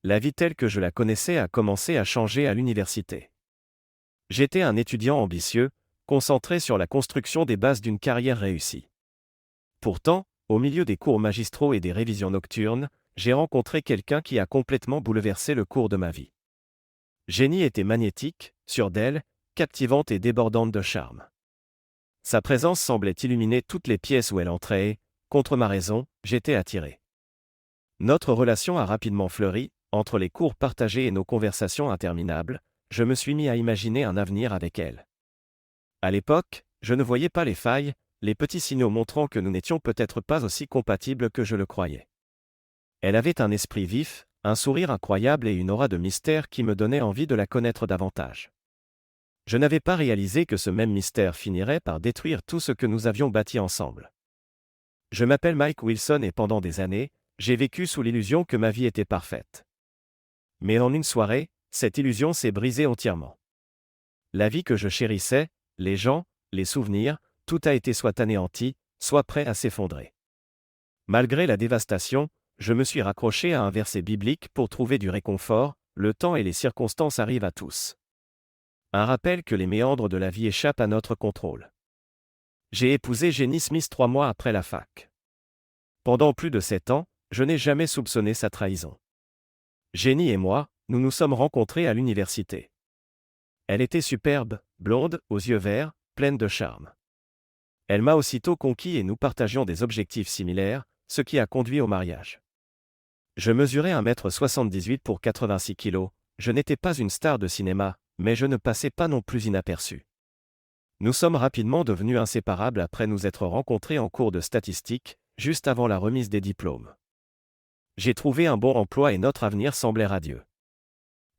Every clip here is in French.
la vie telle que je la connaissais a commencé à changer à l'université. J'étais un étudiant ambitieux, concentré sur la construction des bases d'une carrière réussie. Pourtant, au milieu des cours magistraux et des révisions nocturnes, j'ai rencontré quelqu'un qui a complètement bouleversé le cours de ma vie. Jenny était magnétique, sûre d'elle, captivante et débordante de charme. Sa présence semblait illuminer toutes les pièces où elle entrait et, contre ma raison, j'étais attiré. Notre relation a rapidement fleuri, entre les cours partagés et nos conversations interminables, je me suis mis à imaginer un avenir avec elle. À l'époque, je ne voyais pas les failles, les petits signaux montrant que nous n'étions peut-être pas aussi compatibles que je le croyais. Elle avait un esprit vif, un sourire incroyable et une aura de mystère qui me donnait envie de la connaître davantage. Je n'avais pas réalisé que ce même mystère finirait par détruire tout ce que nous avions bâti ensemble. Je m'appelle Mike Wilson et pendant des années, j'ai vécu sous l'illusion que ma vie était parfaite. Mais en une soirée, cette illusion s'est brisée entièrement. La vie que je chérissais, les gens, les souvenirs, tout a été soit anéanti, soit prêt à s'effondrer. Malgré la dévastation, je me suis raccroché à un verset biblique pour trouver du réconfort, le temps et les circonstances arrivent à tous. Un rappel que les méandres de la vie échappent à notre contrôle. J'ai épousé Jenny Smith 3 mois après la fac. Pendant plus de 7 ans, je n'ai jamais soupçonné sa trahison. Jenny et moi, nous nous sommes rencontrés à l'université. Elle était superbe, blonde, aux yeux verts, pleine de charme. Elle m'a aussitôt conquis et nous partagions des objectifs similaires, ce qui a conduit au mariage. Je mesurais 1,78 m pour 86 kg, je n'étais pas une star de cinéma, mais je ne passais pas non plus inaperçu. Nous sommes rapidement devenus inséparables après nous être rencontrés en cours de statistique, juste avant la remise des diplômes. J'ai trouvé un bon emploi et notre avenir semblait radieux.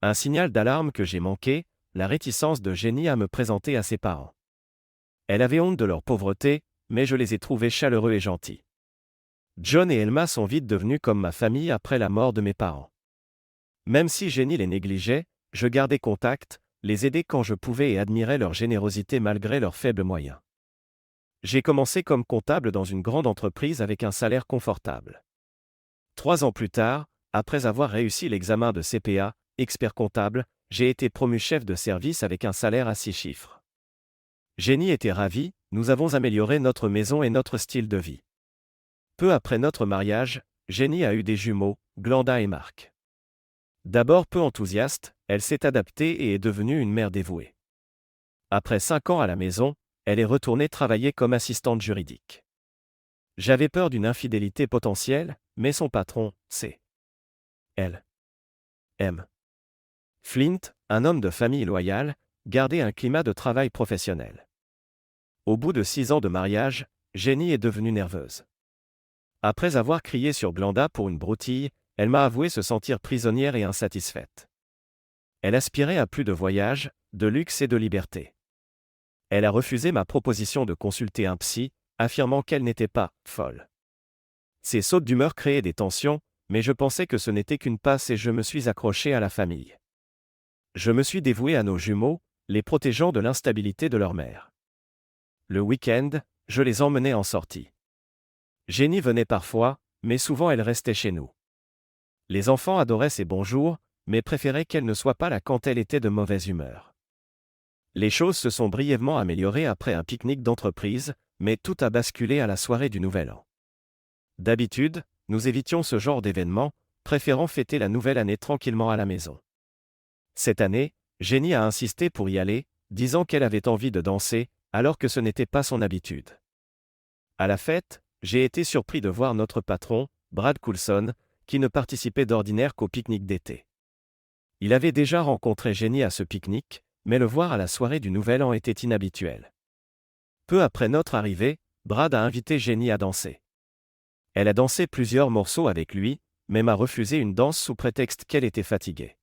Un signal d'alarme que j'ai manqué, la réticence de Jenny à me présenter à ses parents. Elle avait honte de leur pauvreté, mais je les ai trouvés chaleureux et gentils. John et Elma sont vite devenus comme ma famille après la mort de mes parents. Même si Jenny les négligeait, je gardais contact, les aidais quand je pouvais et admirais leur générosité malgré leurs faibles moyens. J'ai commencé comme comptable dans une grande entreprise avec un salaire confortable. 3 ans plus tard, après avoir réussi l'examen de CPA, expert comptable, j'ai été promu chef de service avec un salaire à 6 chiffres. Jenny était ravie, nous avons amélioré notre maison et notre style de vie. Peu après notre mariage, Jenny a eu des jumeaux, Glenda et Marc. D'abord peu enthousiaste, elle s'est adaptée et est devenue une mère dévouée. Après 5 ans à la maison, elle est retournée travailler comme assistante juridique. J'avais peur d'une infidélité potentielle, mais son patron, c'est elle. M. Flint, un homme de famille loyal, gardait un climat de travail professionnel. Au bout de 6 ans de mariage, Jenny est devenue nerveuse. Après avoir crié sur Glenda pour une broutille, elle m'a avoué se sentir prisonnière et insatisfaite. Elle aspirait à plus de voyages, de luxe et de liberté. Elle a refusé ma proposition de consulter un psy, affirmant qu'elle n'était pas « folle ». Ces sautes d'humeur créaient des tensions, mais je pensais que ce n'était qu'une passe et je me suis accroché à la famille. Je me suis dévoué à nos jumeaux, les protégeant de l'instabilité de leur mère. Le week-end, je les emmenais en sortie. Jenny venait parfois, mais souvent elle restait chez nous. Les enfants adoraient ses bonjours, mais préféraient qu'elle ne soit pas là quand elle était de mauvaise humeur. Les choses se sont brièvement améliorées après un pique-nique d'entreprise, mais tout a basculé à la soirée du Nouvel An. D'habitude, nous évitions ce genre d'événement, préférant fêter la nouvelle année tranquillement à la maison. Cette année, Jenny a insisté pour y aller, disant qu'elle avait envie de danser, alors que ce n'était pas son habitude. À la fête, j'ai été surpris de voir notre patron, Brad Coulson, qui ne participait d'ordinaire qu'au pique-nique d'été. Il avait déjà rencontré Jenny à ce pique-nique, mais le voir à la soirée du Nouvel An était inhabituel. Peu après notre arrivée, Brad a invité Jenny à danser. Elle a dansé plusieurs morceaux avec lui, mais m'a refusé une danse sous prétexte qu'elle était fatiguée.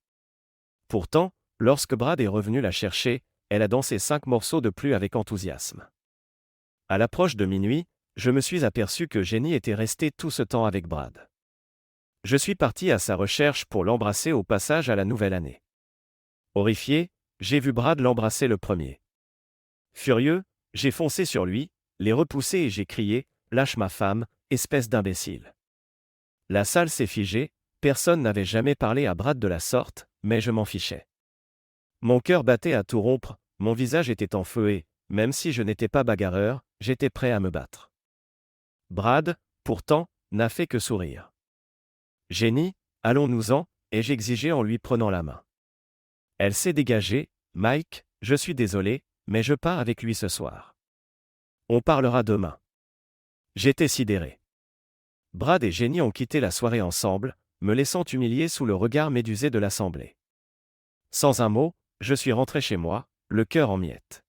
Pourtant, lorsque Brad est revenu la chercher, elle a dansé 5 morceaux de plus avec enthousiasme. À l'approche de minuit, je me suis aperçu que Jenny était restée tout ce temps avec Brad. Je suis parti à sa recherche pour l'embrasser au passage à la nouvelle année. Horrifié, j'ai vu Brad l'embrasser le premier. Furieux, j'ai foncé sur lui, l'ai repoussé et j'ai crié « Lâche ma femme, espèce d'imbécile !» La salle s'est figée, Personne n'avait jamais parlé à Brad de la sorte, mais je m'en fichais. Mon cœur battait à tout rompre, mon visage était en feu et, même si je n'étais pas bagarreur, j'étais prêt à me battre. Brad, pourtant, n'a fait que sourire. Jenny, allons-nous-en, ai-je exigé en lui prenant la main. Elle s'est dégagée. Mike, je suis désolé, mais je pars avec lui ce soir. On parlera demain. J'étais sidéré. Brad et Jenny ont quitté la soirée ensemble, me laissant humilié sous le regard médusé de l'assemblée. Sans un mot, je suis rentré chez moi, le cœur en miettes.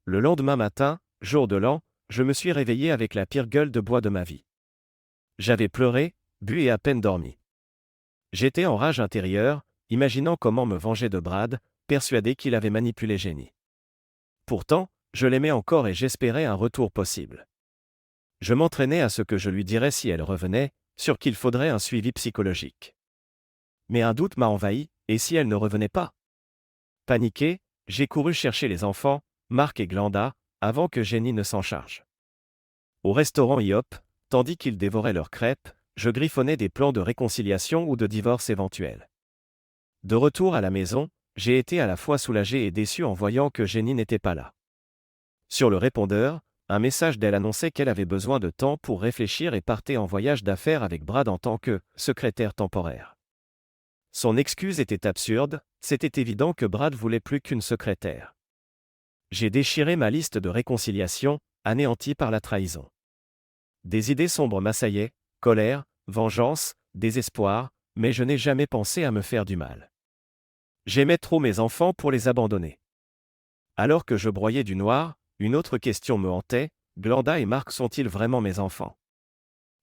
Le lendemain matin, jour de l'an, je me suis réveillé avec la pire gueule de bois de ma vie. J'avais pleuré, bu et à peine dormi. J'étais en rage intérieure, imaginant comment me venger de Brad, persuadé qu'il avait manipulé Jenny. Pourtant, je l'aimais encore et j'espérais un retour possible. Je m'entraînais à ce que je lui dirais si elle revenait, sûr qu'il faudrait un suivi psychologique. Mais un doute m'a envahi, et si elle ne revenait pas? Paniqué, j'ai couru chercher les enfants, Mark et Glenda, avant que Jenny ne s'en charge. Au restaurant IHOP, tandis qu'ils dévoraient leurs crêpes, je griffonnais des plans de réconciliation ou de divorce éventuel. De retour à la maison, j'ai été à la fois soulagé et déçu en voyant que Jenny n'était pas là. Sur le répondeur, un message d'elle annonçait qu'elle avait besoin de temps pour réfléchir et partait en voyage d'affaires avec Brad en tant que secrétaire temporaire. Son excuse était absurde, c'était évident que Brad voulait plus qu'une secrétaire. J'ai déchiré ma liste de réconciliation, anéantie par la trahison. Des idées sombres m'assaillaient, colère, vengeance, désespoir, mais je n'ai jamais pensé à me faire du mal. J'aimais trop mes enfants pour les abandonner. Alors que je broyais du noir, une autre question me hantait, Glenda et Mark sont-ils vraiment mes enfants?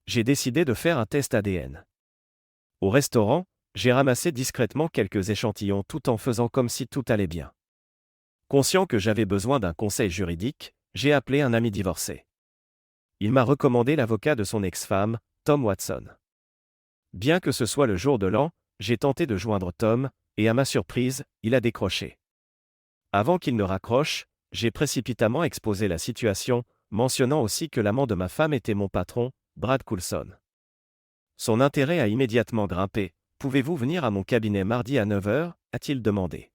J'ai décidé de faire un test ADN. Au restaurant, j'ai ramassé discrètement quelques échantillons tout en faisant comme si tout allait bien. Conscient que j'avais besoin d'un conseil juridique, j'ai appelé un ami divorcé. Il m'a recommandé l'avocat de son ex-femme, Tom Watson. Bien que ce soit le jour de l'an, j'ai tenté de joindre Tom, et à ma surprise, il a décroché. Avant qu'il ne raccroche, j'ai précipitamment exposé la situation, mentionnant aussi que l'amant de ma femme était mon patron, Brad Coulson. Son intérêt a immédiatement grimpé. « Pouvez-vous venir à mon cabinet mardi à 9 h, a-t-il demandé.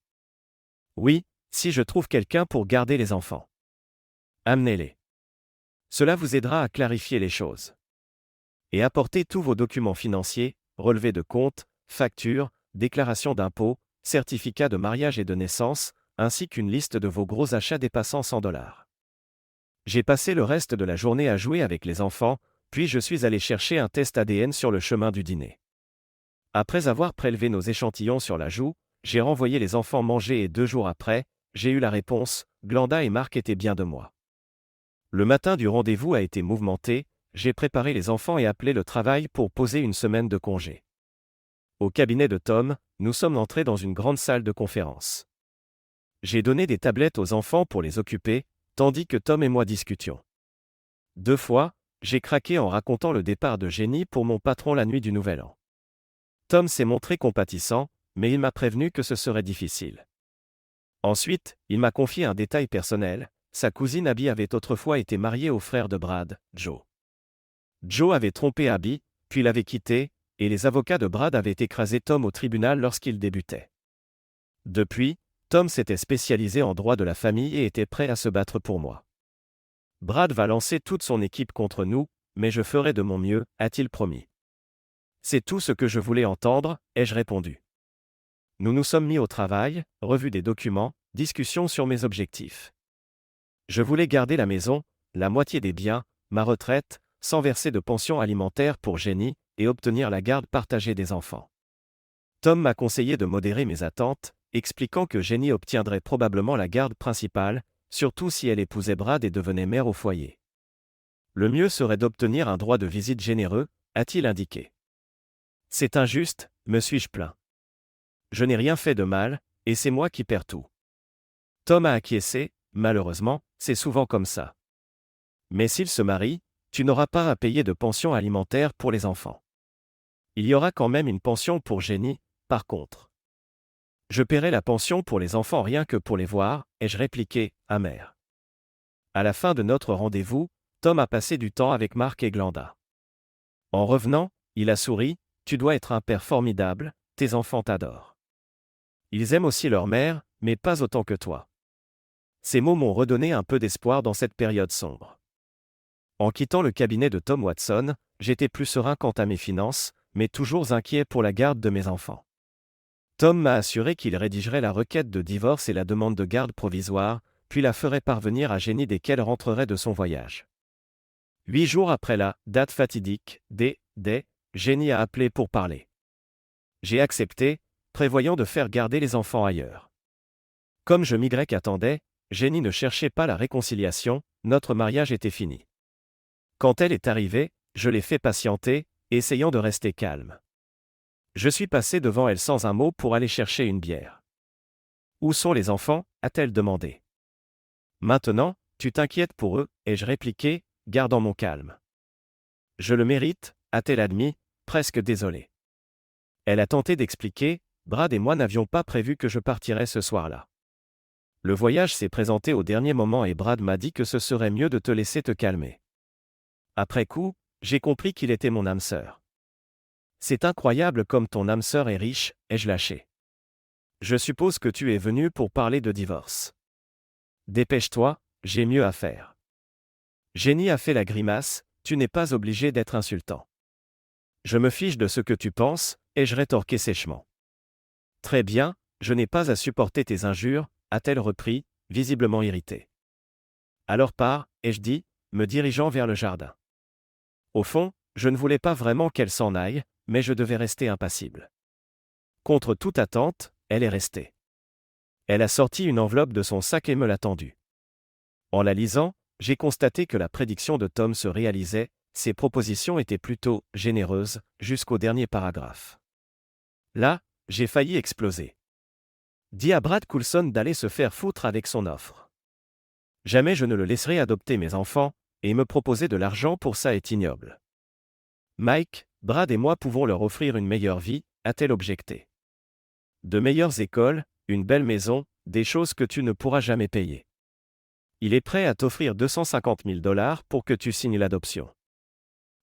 « Oui, si je trouve quelqu'un pour garder les enfants. Amenez-les. Cela vous aidera à clarifier les choses. Et apportez tous vos documents financiers, relevés de comptes, factures, déclarations d'impôts, certificats de mariage et de naissance, ainsi qu'une liste de vos gros achats dépassant 100 $. J'ai passé le reste de la journée à jouer avec les enfants, puis je suis allé chercher un test ADN sur le chemin du dîner. Après avoir prélevé nos échantillons sur la joue, j'ai renvoyé les enfants manger et 2 jours après, j'ai eu la réponse, Glenda et Mark étaient bien de moi. Le matin du rendez-vous a été mouvementé, j'ai préparé les enfants et appelé le travail pour poser une semaine de congé. Au cabinet de Tom, nous sommes entrés dans une grande salle de conférence. J'ai donné des tablettes aux enfants pour les occuper, tandis que Tom et moi discutions. 2 fois, j'ai craqué en racontant le départ de Jenny pour mon patron la nuit du Nouvel An. Tom s'est montré compatissant, mais il m'a prévenu que ce serait difficile. Ensuite, il m'a confié un détail personnel, sa cousine Abby avait autrefois été mariée au frère de Brad, Joe. Joe avait trompé Abby, puis l'avait quitté, et les avocats de Brad avaient écrasé Tom au tribunal lorsqu'il débutait. Depuis, Tom s'était spécialisé en droit de la famille et était prêt à se battre pour moi. Brad va lancer toute son équipe contre nous, mais je ferai de mon mieux, a-t-il promis. C'est tout ce que je voulais entendre, ai-je répondu. Nous nous sommes mis au travail, revue des documents, discussion sur mes objectifs. Je voulais garder la maison, la moitié des biens, ma retraite, sans verser de pension alimentaire pour Jenny, et obtenir la garde partagée des enfants. Tom m'a conseillé de modérer mes attentes, expliquant que Jenny obtiendrait probablement la garde principale, surtout si elle épousait Brad et devenait mère au foyer. Le mieux serait d'obtenir un droit de visite généreux, a-t-il indiqué. C'est injuste, me suis-je plaint. Je n'ai rien fait de mal, et c'est moi qui perds tout. Tom a acquiescé, malheureusement, c'est souvent comme ça. Mais s'il se marie, tu n'auras pas à payer de pension alimentaire pour les enfants. Il y aura quand même une pension pour Jenny, par contre. Je paierai la pension pour les enfants rien que pour les voir, ai-je répliqué, amer. À la fin de notre rendez-vous, Tom a passé du temps avec Mark et Glenda. En revenant, il a souri, tu dois être un père formidable, tes enfants t'adorent. Ils aiment aussi leur mère, mais pas autant que toi. » Ces mots m'ont redonné un peu d'espoir dans cette période sombre. En quittant le cabinet de Tom Watson, j'étais plus serein quant à mes finances, mais toujours inquiet pour la garde de mes enfants. Tom m'a assuré qu'il rédigerait la requête de divorce et la demande de garde provisoire, puis la ferait parvenir à Jenny dès qu'elle rentrerait de son voyage. 8 jours après la date fatidique, Jenny a appelé pour parler. J'ai accepté, prévoyant de faire garder les enfants ailleurs. Comme je m'y-attendais, Jenny ne cherchait pas la réconciliation, notre mariage était fini. Quand elle est arrivée, je l'ai fait patienter, essayant de rester calme. Je suis passé devant elle sans un mot pour aller chercher une bière. « Où sont les enfants » a-t-elle demandé. « Maintenant, tu t'inquiètes pour eux » ai-je répliqué, gardant mon calme. « Je le mérite » a-t-elle admis, presque désolée. Elle a tenté d'expliquer, Brad et moi n'avions pas prévu que je partirais ce soir-là. Le voyage s'est présenté au dernier moment et Brad m'a dit que ce serait mieux de te laisser te calmer. Après coup, j'ai compris qu'il était mon âme sœur. C'est incroyable comme ton âme sœur est riche, ai-je lâché. Je suppose que tu es venu pour parler de divorce. Dépêche-toi, j'ai mieux à faire. Jenny a fait la grimace, tu n'es pas obligé d'être insultant. Je me fiche de ce que tu penses, ai-je rétorqué sèchement. Très bien, je n'ai pas à supporter tes injures, a-t-elle repris, visiblement irritée. Alors pars, ai-je dit, me dirigeant vers le jardin. Au fond, je ne voulais pas vraiment qu'elle s'en aille, mais je devais rester impassible. Contre toute attente, elle est restée. Elle a sorti une enveloppe de son sac et me l'a tendue. En la lisant, j'ai constaté que la prédiction de Tom se réalisait, ses propositions étaient plutôt généreuses, jusqu'au dernier paragraphe. Là, j'ai failli exploser. Dis à Brad Coulson d'aller se faire foutre avec son offre. Jamais je ne le laisserai adopter mes enfants, et me proposer de l'argent pour ça est ignoble. Mike, Brad et moi pouvons leur offrir une meilleure vie, a-t-elle objecté. De meilleures écoles, une belle maison, des choses que tu ne pourras jamais payer. Il est prêt à t'offrir 250 000 $ pour que tu signes l'adoption.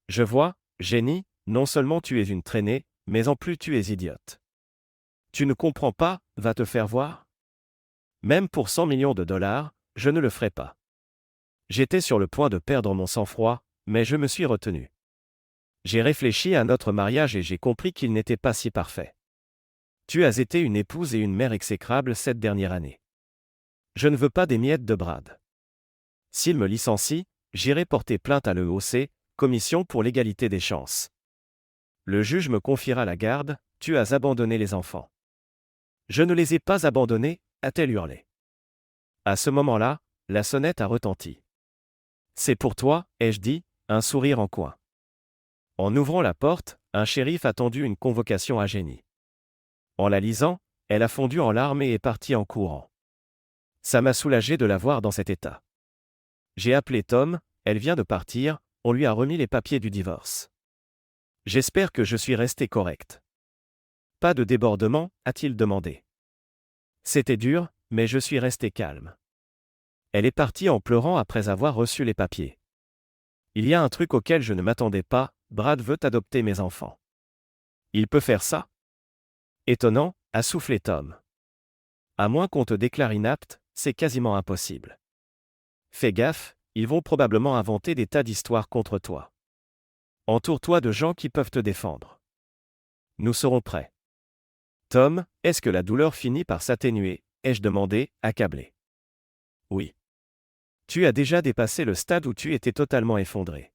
Je vois, Jenny, non seulement tu es une traînée, mais en plus tu es idiote. Tu ne comprends pas, va te faire voir. Même pour 100 millions de $, je ne le ferai pas. J'étais sur le point de perdre mon sang-froid, mais je me suis retenu. J'ai réfléchi à notre mariage et j'ai compris qu'il n'était pas si parfait. Tu as été une épouse et une mère exécrable cette dernière année. Je ne veux pas des miettes de Brad. S'il me licencie, j'irai porter plainte à l'EOC, Commission pour l'égalité des chances. Le juge me confiera la garde, tu as abandonné les enfants. Je ne les ai pas abandonnés, a-t-elle hurlé. À ce moment-là, la sonnette a retenti. C'est pour toi, ai-je dit, un sourire en coin. En ouvrant la porte, un shérif a tendu une convocation à Jenny. En la lisant, elle a fondu en larmes et est partie en courant. Ça m'a soulagé de la voir dans cet état. J'ai appelé Tom, elle vient de partir, on lui a remis les papiers du divorce. J'espère que je suis resté correct. Pas de débordement, a-t-il demandé. C'était dur, mais je suis resté calme. Elle est partie en pleurant après avoir reçu les papiers. Il y a un truc auquel je ne m'attendais pas, Brad veut adopter mes enfants. Il peut faire ça? Étonnant, a soufflé Tom. À moins qu'on te déclare inapte, c'est quasiment impossible. Fais gaffe, ils vont probablement inventer des tas d'histoires contre toi. Entoure-toi de gens qui peuvent te défendre. Nous serons prêts. Tom, est-ce que la douleur finit par s'atténuer, ai-je demandé, accablé. Oui. Tu as déjà dépassé le stade où tu étais totalement effondré.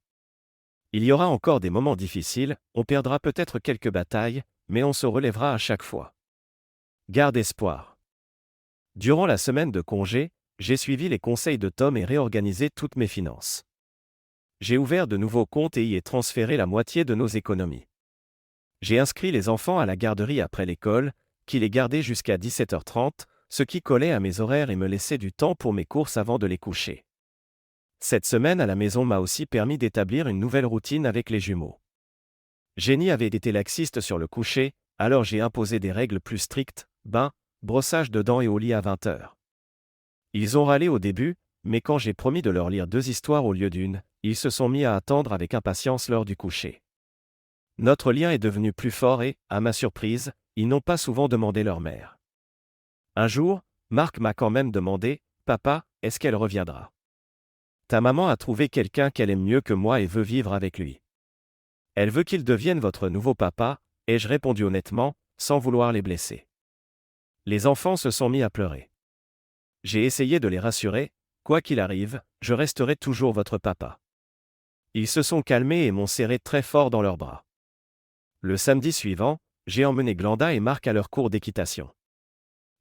Il y aura encore des moments difficiles, on perdra peut-être quelques batailles, mais on se relèvera à chaque fois. Garde espoir. Durant la semaine de congé, j'ai suivi les conseils de Tom et réorganisé toutes mes finances. J'ai ouvert de nouveaux comptes et y ai transféré la moitié de nos économies. J'ai inscrit les enfants à la garderie après l'école, qui les gardait jusqu'à 17h30, ce qui collait à mes horaires et me laissait du temps pour mes courses avant de les coucher. Cette semaine à la maison m'a aussi permis d'établir une nouvelle routine avec les jumeaux. Jenny avait été laxiste sur le coucher, alors j'ai imposé des règles plus strictes, bain, brossage de dents et au lit à 20h. Ils ont râlé au début, mais quand j'ai promis de leur lire 2 histoires au lieu d'une, ils se sont mis à attendre avec impatience l'heure du coucher. Notre lien est devenu plus fort et, à ma surprise, ils n'ont pas souvent demandé leur mère. Un jour, Marc m'a quand même demandé, « Papa, est-ce qu'elle reviendra ? Ta maman a trouvé quelqu'un qu'elle aime mieux que moi et veut vivre avec lui. Elle veut qu'il devienne votre nouveau papa, » ai-je répondu honnêtement, sans vouloir les blesser. Les enfants se sont mis à pleurer. J'ai essayé de les rassurer, « Quoi qu'il arrive, je resterai toujours votre papa. » Ils se sont calmés et m'ont serré très fort dans leurs bras. Le samedi suivant, j'ai emmené Glanda et Marc à leur cours d'équitation.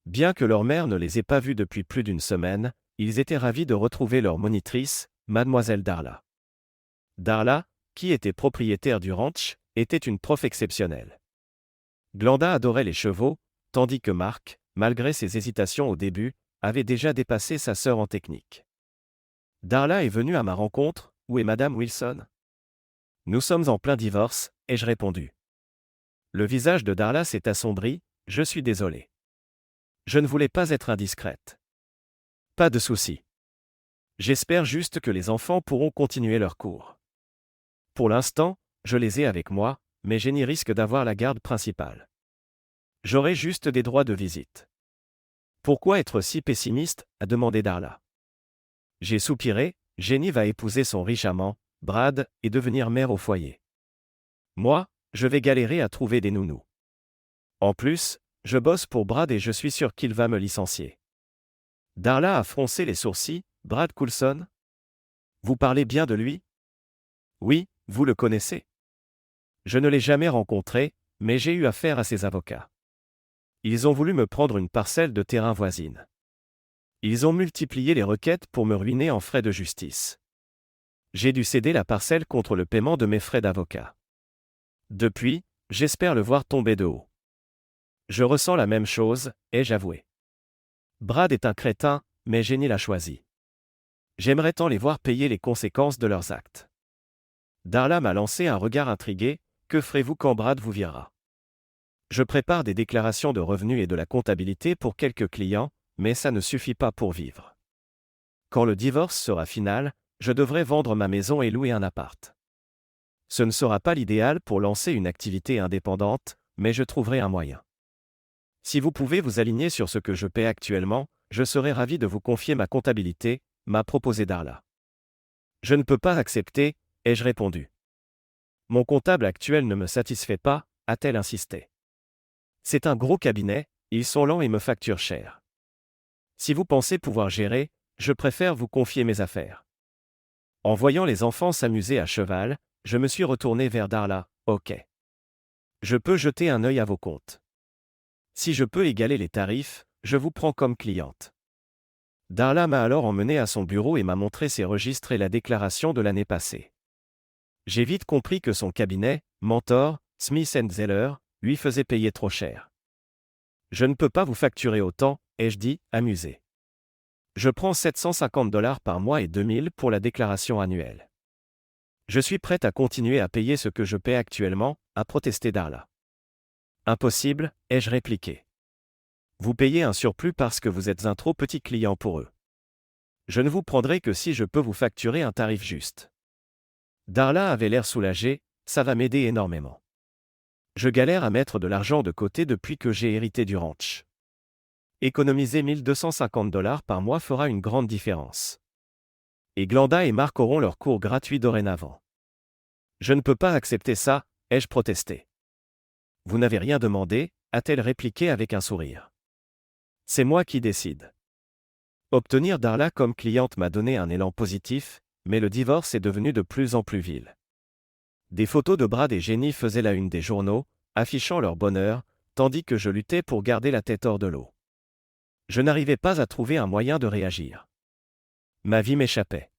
Bien que leur mère ne les ait pas vus depuis plus d'une semaine, ils étaient ravis de retrouver leur monitrice, mademoiselle Darla. Darla, qui était propriétaire du ranch, était une prof exceptionnelle. Glanda adorait les chevaux, tandis que Marc, malgré ses hésitations au début, avait déjà dépassé sa sœur en technique. Darla est venue à ma rencontre, où est Madame Wilson ? Nous sommes en plein divorce, ai-je répondu. Le visage de Darla s'est assombri, je suis désolé. Je ne voulais pas être indiscrète. Pas de souci. J'espère juste que les enfants pourront continuer leur cours. Pour l'instant, je les ai avec moi, mais Jenny risque d'avoir la garde principale. J'aurai juste des droits de visite. Pourquoi être si pessimiste ? A demandé Darla. J'ai soupiré, Jenny va épouser son riche amant, Brad, et devenir mère au foyer. Moi, je vais galérer à trouver des nounous. En plus, je bosse pour Brad et je suis sûr qu'il va me licencier. Darla a froncé les sourcils, Brad Coulson ? Vous parlez bien de lui ? Oui, vous le connaissez. Je ne l'ai jamais rencontré, mais j'ai eu affaire à ses avocats. Ils ont voulu me prendre une parcelle de terrain voisine. Ils ont multiplié les requêtes pour me ruiner en frais de justice. J'ai dû céder la parcelle contre le paiement de mes frais d'avocat. Depuis, j'espère le voir tomber de haut. Je ressens la même chose, ai-je avoué. Brad est un crétin, mais Jenny l'a choisi. J'aimerais tant les voir payer les conséquences de leurs actes. Darla m'a lancé un regard intrigué, que ferez-vous quand Brad vous virera ? Je prépare des déclarations de revenus et de la comptabilité pour quelques clients, mais ça ne suffit pas pour vivre. Quand le divorce sera final, je devrais vendre ma maison et louer un appart. Ce ne sera pas l'idéal pour lancer une activité indépendante, mais je trouverai un moyen. Si vous pouvez vous aligner sur ce que je paie actuellement, je serai ravi de vous confier ma comptabilité, m'a proposé Darla. Je ne peux pas accepter, ai-je répondu. Mon comptable actuel ne me satisfait pas, a-t-elle insisté. C'est un gros cabinet, ils sont lents et me facturent cher. Si vous pensez pouvoir gérer, je préfère vous confier mes affaires. En voyant les enfants s'amuser à cheval, je me suis retourné vers Darla, ok. Je peux jeter un œil à vos comptes. Si je peux égaler les tarifs, je vous prends comme cliente. Darla m'a alors emmené à son bureau et m'a montré ses registres et la déclaration de l'année passée. J'ai vite compris que son cabinet, Mentor, Smith & Zeller, lui faisait payer trop cher. Je ne peux pas vous facturer autant, ai-je dit, amusé. Je prends $750 par mois et 2000 pour la déclaration annuelle. Je suis prête à continuer à payer ce que je paie actuellement, a protesté Darla. Impossible, ai-je répliqué. Vous payez un surplus parce que vous êtes un trop petit client pour eux. Je ne vous prendrai que si je peux vous facturer un tarif juste. Darla avait l'air soulagée, ça va m'aider énormément. Je galère à mettre de l'argent de côté depuis que j'ai hérité du ranch. Économiser $1250 par mois fera une grande différence. Et Glanda et Marc auront leur cours gratuit dorénavant. Je ne peux pas accepter ça, ai-je protesté. Vous n'avez rien demandé, a-t-elle répliqué avec un sourire. C'est moi qui décide. Obtenir Darla comme cliente m'a donné un élan positif, mais le divorce est devenu de plus en plus vil. Des photos de Brad et Jenny faisaient la une des journaux, affichant leur bonheur, tandis que je luttais pour garder la tête hors de l'eau. Je n'arrivais pas à trouver un moyen de réagir. Ma vie m'échappait.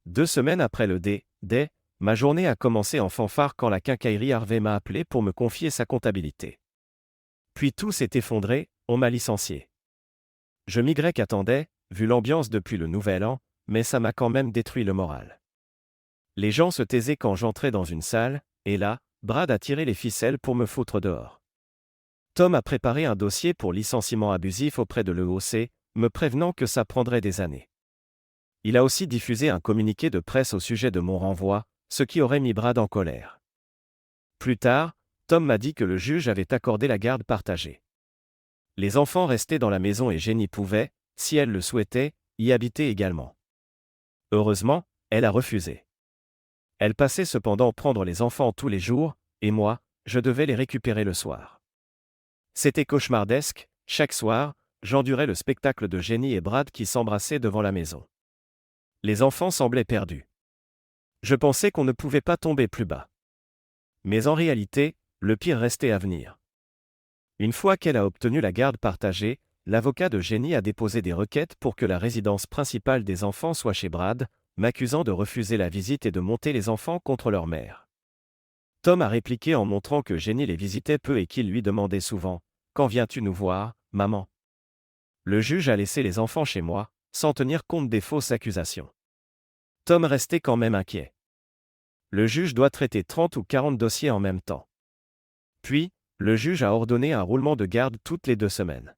2 semaines après le D-Day, ma journée a commencé en fanfare quand la quincaillerie Harvey m'a appelé pour me confier sa comptabilité. Puis tout s'est effondré, on m'a licencié. Je m'y attendais, vu l'ambiance depuis le nouvel an, mais ça m'a quand même détruit le moral. Les gens se taisaient quand j'entrais dans une salle, et là, Brad a tiré les ficelles pour me foutre dehors. Tom a préparé un dossier pour licenciement abusif auprès de l'EOC, me prévenant que ça prendrait des années. Il a aussi diffusé un communiqué de presse au sujet de mon renvoi, ce qui aurait mis Brad en colère. Plus tard, Tom m'a dit que le juge avait accordé la garde partagée. Les enfants restaient dans la maison et Jenny pouvait, si elle le souhaitait, y habiter également. Heureusement, elle a refusé. Elle passait cependant prendre les enfants tous les jours, et moi, je devais les récupérer le soir. C'était cauchemardesque, chaque soir, j'endurais le spectacle de Jenny et Brad qui s'embrassaient devant la maison. Les enfants semblaient perdus. Je pensais qu'on ne pouvait pas tomber plus bas. Mais en réalité, le pire restait à venir. Une fois qu'elle a obtenu la garde partagée, l'avocat de Jenny a déposé des requêtes pour que la résidence principale des enfants soit chez Brad, m'accusant de refuser la visite et de monter les enfants contre leur mère. Tom a répliqué en montrant que Jenny les visitait peu et qu'il lui demandait souvent « Quand viens-tu nous voir, maman ?» Le juge a laissé les enfants chez moi, sans tenir compte des fausses accusations. Tom restait quand même inquiet. Le juge doit traiter 30 ou 40 dossiers en même temps. Puis, le juge a ordonné un roulement de garde toutes les 2 semaines.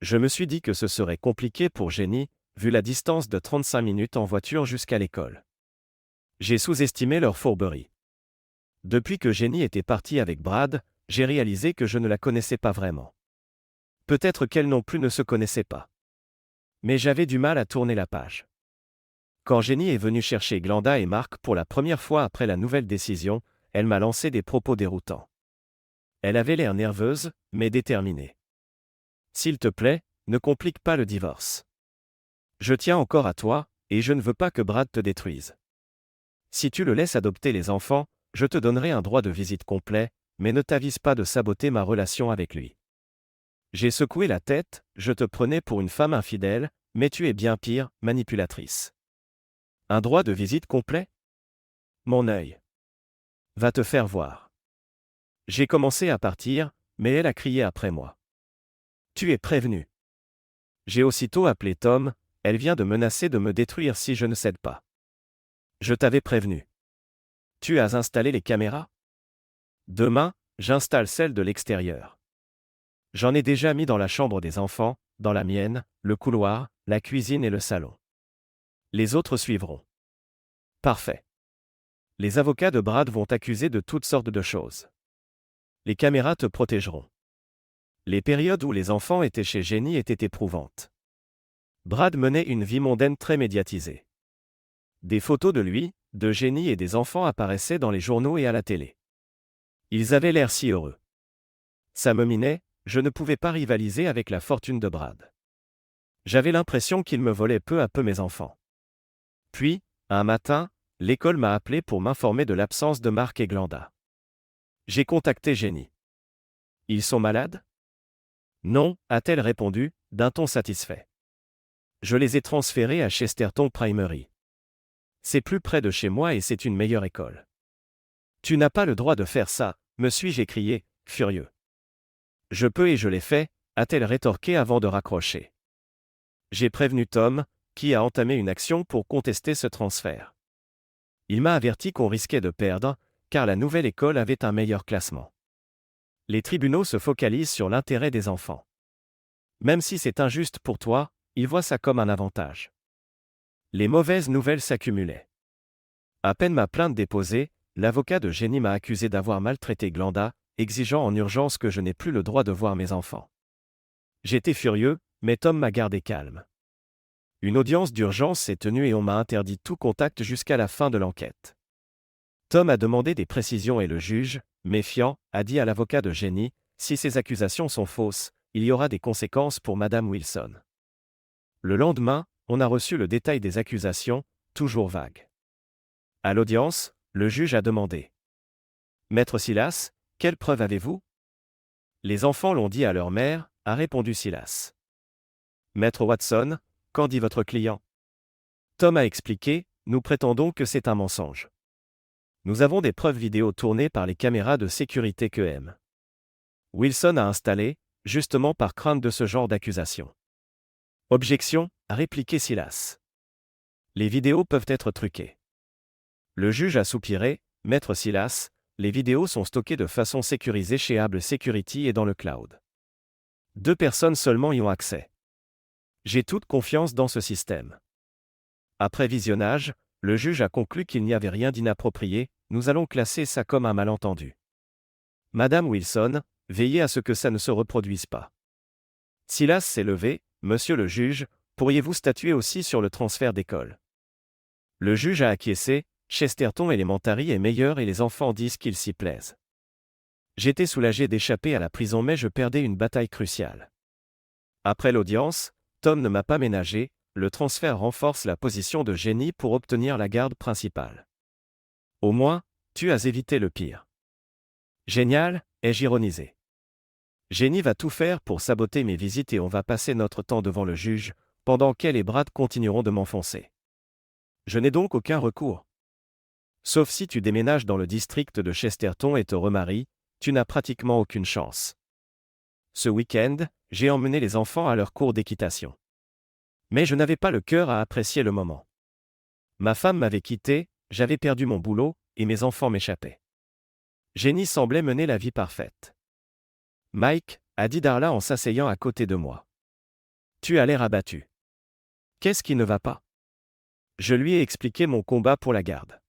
Je me suis dit que ce serait compliqué pour Jenny, vu la distance de 35 minutes en voiture jusqu'à l'école. J'ai sous-estimé leur fourberie. Depuis que Jenny était partie avec Brad, j'ai réalisé que je ne la connaissais pas vraiment. Peut-être qu'elle non plus ne se connaissait pas. Mais j'avais du mal à tourner la page. Quand Jenny est venue chercher Glenda et Mark pour la première fois après la nouvelle décision, elle m'a lancé des propos déroutants. Elle avait l'air nerveuse, mais déterminée. S'il te plaît, ne complique pas le divorce. Je tiens encore à toi, et je ne veux pas que Brad te détruise. Si tu le laisses adopter les enfants, je te donnerai un droit de visite complet, mais ne t'avise pas de saboter ma relation avec lui. J'ai secoué la tête, je te prenais pour une femme infidèle, mais tu es bien pire, manipulatrice. Un droit de visite complet ? Mon œil. Va te faire voir. J'ai commencé à partir, mais elle a crié après moi. Tu es prévenu. J'ai aussitôt appelé Tom, elle vient de menacer de me détruire si je ne cède pas. Je t'avais prévenu. Tu as installé les caméras ? Demain, j'installe celles de l'extérieur. J'en ai déjà mis dans la chambre des enfants, dans la mienne, le couloir, la cuisine et le salon. Les autres suivront. Parfait. Les avocats de Brad vont t'accuser de toutes sortes de choses. Les caméras te protégeront. Les périodes où les enfants étaient chez Jenny étaient éprouvantes. Brad menait une vie mondaine très médiatisée. Des photos de lui, de Jenny et des enfants apparaissaient dans les journaux et à la télé. Ils avaient l'air si heureux. Ça me minait, je ne pouvais pas rivaliser avec la fortune de Brad. J'avais l'impression qu'il me volait peu à peu mes enfants. Puis, un matin, l'école m'a appelé pour m'informer de l'absence de Mark et Glenda. J'ai contacté Jenny. Ils sont malades ? Non, a-t-elle répondu, d'un ton satisfait. Je les ai transférés à Chesterton Primary. C'est plus près de chez moi et c'est une meilleure école. Tu n'as pas le droit de faire ça, me suis-je écrié, furieux. Je peux et je l'ai fait, a-t-elle rétorqué avant de raccrocher. J'ai prévenu Tom, qui a entamé une action pour contester ce transfert. Il m'a averti qu'on risquait de perdre, car la nouvelle école avait un meilleur classement. Les tribunaux se focalisent sur l'intérêt des enfants. Même si c'est injuste pour toi, ils voient ça comme un avantage. Les mauvaises nouvelles s'accumulaient. À peine ma plainte déposée, l'avocat de Jenny m'a accusé d'avoir maltraité Glenda, exigeant en urgence que je n'ai plus le droit de voir mes enfants. J'étais furieux, mais Tom m'a gardé calme. Une audience d'urgence s'est tenue et on m'a interdit tout contact jusqu'à la fin de l'enquête. Tom a demandé des précisions et le juge, méfiant, a dit à l'avocat de Jenny, si ces accusations sont fausses, il y aura des conséquences pour Madame Wilson. Le lendemain, on a reçu le détail des accusations, toujours vagues. À l'audience, le juge a demandé. Maître Silas, quelles preuves avez-vous ? Les enfants l'ont dit à leur mère, a répondu Silas. Maître Watson, qu'en dit votre client ? Tom a expliqué, nous prétendons que c'est un mensonge. Nous avons des preuves vidéo tournées par les caméras de sécurité que M. Wilson a installées, justement par crainte de ce genre d'accusation. Objection, a répliqué Silas. Les vidéos peuvent être truquées. Le juge a soupiré, Maître Silas, les vidéos sont stockées de façon sécurisée chez Able Security et dans le cloud. 2 personnes seulement y ont accès. J'ai toute confiance dans ce système. Après visionnage, le juge a conclu qu'il n'y avait rien d'inapproprié, nous allons classer ça comme un malentendu. Madame Wilson, veillez à ce que ça ne se reproduise pas. Silas s'est levé. Monsieur le juge, pourriez-vous statuer aussi sur le transfert d'école? Le juge a acquiescé. Chesterton Elementary est meilleur et les enfants disent qu'ils s'y plaisent. J'étais soulagé d'échapper à la prison mais je perdais une bataille cruciale. Après l'audience, Tom ne m'a pas ménagé, le transfert renforce la position de Jenny pour obtenir la garde principale. Au moins, tu as évité le pire. Génial, ai-je ironisé. Jenny va tout faire pour saboter mes visites et on va passer notre temps devant le juge, pendant qu'elle et Brad continueront de m'enfoncer. Je n'ai donc aucun recours. Sauf si tu déménages dans le district de Chesterton et te remaries, tu n'as pratiquement aucune chance. Ce week-end, j'ai emmené les enfants à leur cours d'équitation. Mais je n'avais pas le cœur à apprécier le moment. Ma femme m'avait quitté, j'avais perdu mon boulot, et mes enfants m'échappaient. Jenny semblait mener la vie parfaite. Mike, a dit Darla en s'asseyant à côté de moi. Tu as l'air abattu. Qu'est-ce qui ne va pas? Je lui ai expliqué mon combat pour la garde.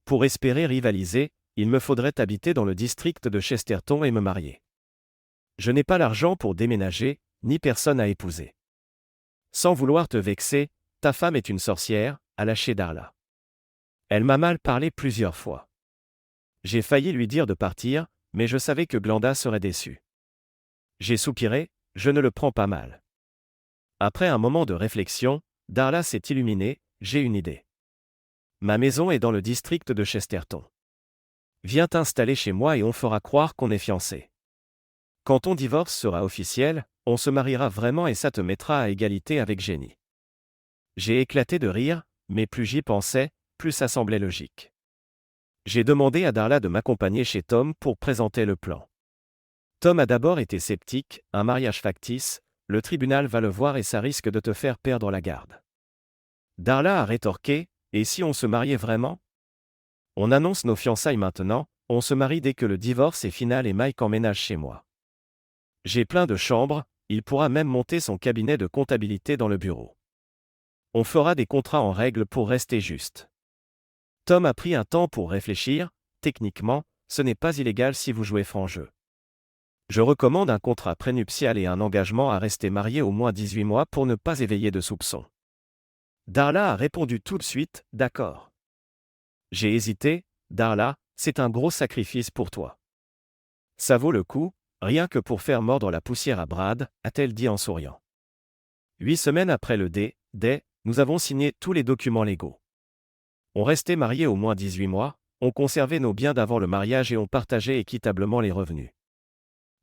Pour espérer rivaliser, il me faudrait habiter dans le district de Chesterton et me marier. Je n'ai pas l'argent pour déménager, ni personne à épouser. Sans vouloir te vexer, ta femme est une sorcière, a lâché Darla. Elle m'a mal parlé plusieurs fois. J'ai failli lui dire de partir, mais je savais que Glenda serait déçue. J'ai soupiré, je ne le prends pas mal. Après un moment de réflexion, Darla s'est illuminée, j'ai une idée. Ma maison est dans le district de Chesterton. Viens t'installer chez moi et on fera croire qu'on est fiancés. Quand ton divorce sera officiel, on se mariera vraiment et ça te mettra à égalité avec Jenny. J'ai éclaté de rire, mais plus j'y pensais, plus ça semblait logique. J'ai demandé à Darla de m'accompagner chez Tom pour présenter le plan. Tom a d'abord été sceptique, un mariage factice, le tribunal va le voir et ça risque de te faire perdre la garde. Darla a rétorqué, et si on se mariait vraiment? On annonce nos fiançailles maintenant, on se marie dès que le divorce est final et Mike emménage chez moi. J'ai plein de chambres, il pourra même monter son cabinet de comptabilité dans le bureau. On fera des contrats en règle pour rester juste. Tom a pris un temps pour réfléchir, techniquement, ce n'est pas illégal si vous jouez franc jeu. Je recommande un contrat prénuptial et un engagement à rester marié au moins 18 mois pour ne pas éveiller de soupçons. Darla a répondu tout de suite, d'accord. J'ai hésité, Darla, c'est un gros sacrifice pour toi. Ça vaut le coup, rien que pour faire mordre la poussière à Brad, a-t-elle dit en souriant. 8 semaines après le D-Day, nous avons signé tous les documents légaux. On restait mariés au moins 18 mois, on conservait nos biens d'avant le mariage et on partageait équitablement les revenus.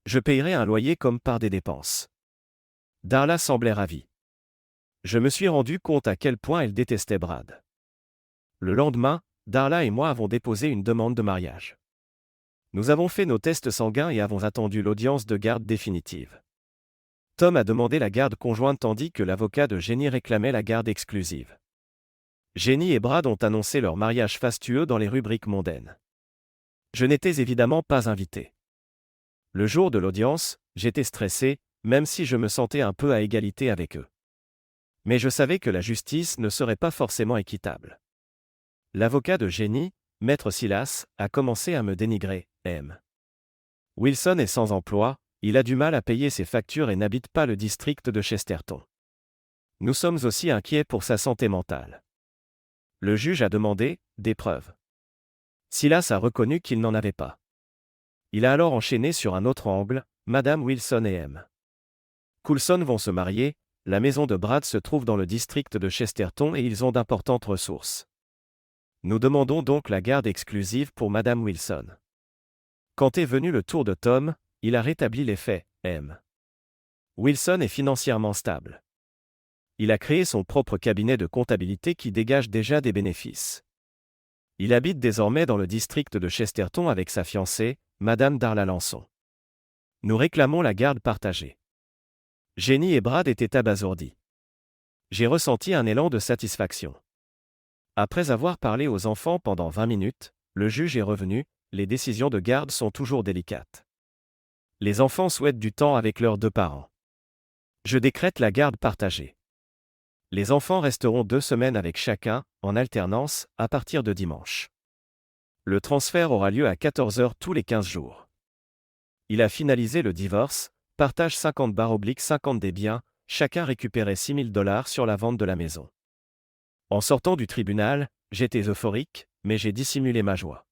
Je payerais un loyer comme par des dépenses. Darla semblait ravie. Je me suis rendu compte à quel point elle détestait Brad. Le lendemain, Darla et moi avons déposé une demande de mariage. Nous avons fait nos tests sanguins et avons attendu l'audience de garde définitive. Tom a demandé la garde conjointe tandis que l'avocat de Jenny réclamait la garde exclusive. Jenny et Brad ont annoncé leur mariage fastueux dans les rubriques mondaines. Je n'étais évidemment pas invité. Le jour de l'audience, j'étais stressé, même si je me sentais un peu à égalité avec eux. Mais je savais que la justice ne serait pas forcément équitable. L'avocat de Jenny, Maître Silas, a commencé à me dénigrer, M. Wilson est sans emploi, il a du mal à payer ses factures et n'habite pas le district de Chesterton. Nous sommes aussi inquiets pour sa santé mentale. Le juge a demandé des preuves. Silas a reconnu qu'il n'en avait pas. Il a alors enchaîné sur un autre angle, Madame Wilson et M. Coulson vont se marier, la maison de Brad se trouve dans le district de Chesterton et ils ont d'importantes ressources. Nous demandons donc la garde exclusive pour Madame Wilson. Quand est venu le tour de Tom, il a rétabli les faits, M. Wilson est financièrement stable. Il a créé son propre cabinet de comptabilité qui dégage déjà des bénéfices. Il habite désormais dans le district de Chesterton avec sa fiancée, Madame Darla Lançon. Nous réclamons la garde partagée. Jenny et Brad étaient abasourdis. J'ai ressenti un élan de satisfaction. Après avoir parlé aux enfants pendant 20 minutes, le juge est revenu, les décisions de garde sont toujours délicates. Les enfants souhaitent du temps avec leurs deux parents. Je décrète la garde partagée. Les enfants resteront 2 semaines avec chacun, en alternance, à partir de dimanche. Le transfert aura lieu à 14h tous les 15 jours. il a finalisé le divorce, partage 50/50 des biens, chacun récupérait $6 000 sur la vente de la maison. En sortant du tribunal, j'étais euphorique, mais j'ai dissimulé ma joie.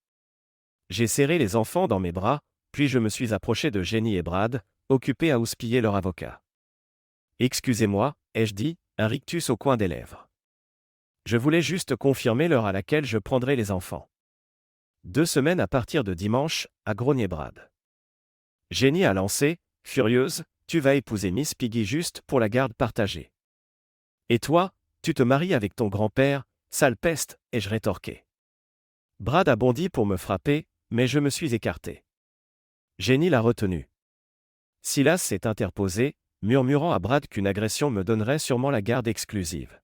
J'ai serré les enfants dans mes bras, puis je me suis approché de Jenny et Brad, occupés à houspiller leur avocat. « Excusez-moi » ai-je dit, un rictus au coin des lèvres. Je voulais juste confirmer l'heure à laquelle je prendrai les enfants. 2 semaines à partir de dimanche, a grogné Brad. Jenny a lancé, furieuse, « Tu vas épouser Miss Piggy juste pour la garde partagée. Et toi, tu te maries avec ton grand-père, sale peste » ai-je rétorqué. Brad a bondi pour me frapper, mais je me suis écarté. Jenny l'a retenu. Silas s'est interposé, murmurant à Brad qu'une agression me donnerait sûrement la garde exclusive.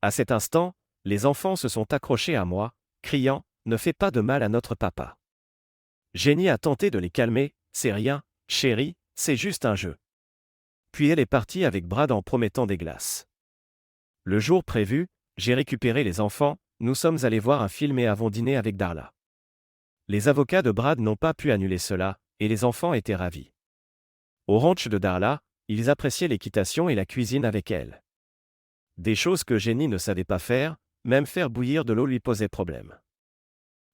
À cet instant, les enfants se sont accrochés à moi, criant « Ne fais pas de mal à notre papa ». Jenny a tenté de les calmer, « C'est rien, chérie, c'est juste un jeu ». Puis elle est partie avec Brad en promettant des glaces. Le jour prévu, j'ai récupéré les enfants, nous sommes allés voir un film et avons dîné avec Darla. Les avocats de Brad n'ont pas pu annuler cela, et les enfants étaient ravis. Au ranch de Darla, ils appréciaient l'équitation et la cuisine avec elle. Des choses que Jenny ne savait pas faire, même faire bouillir de l'eau lui posait problème.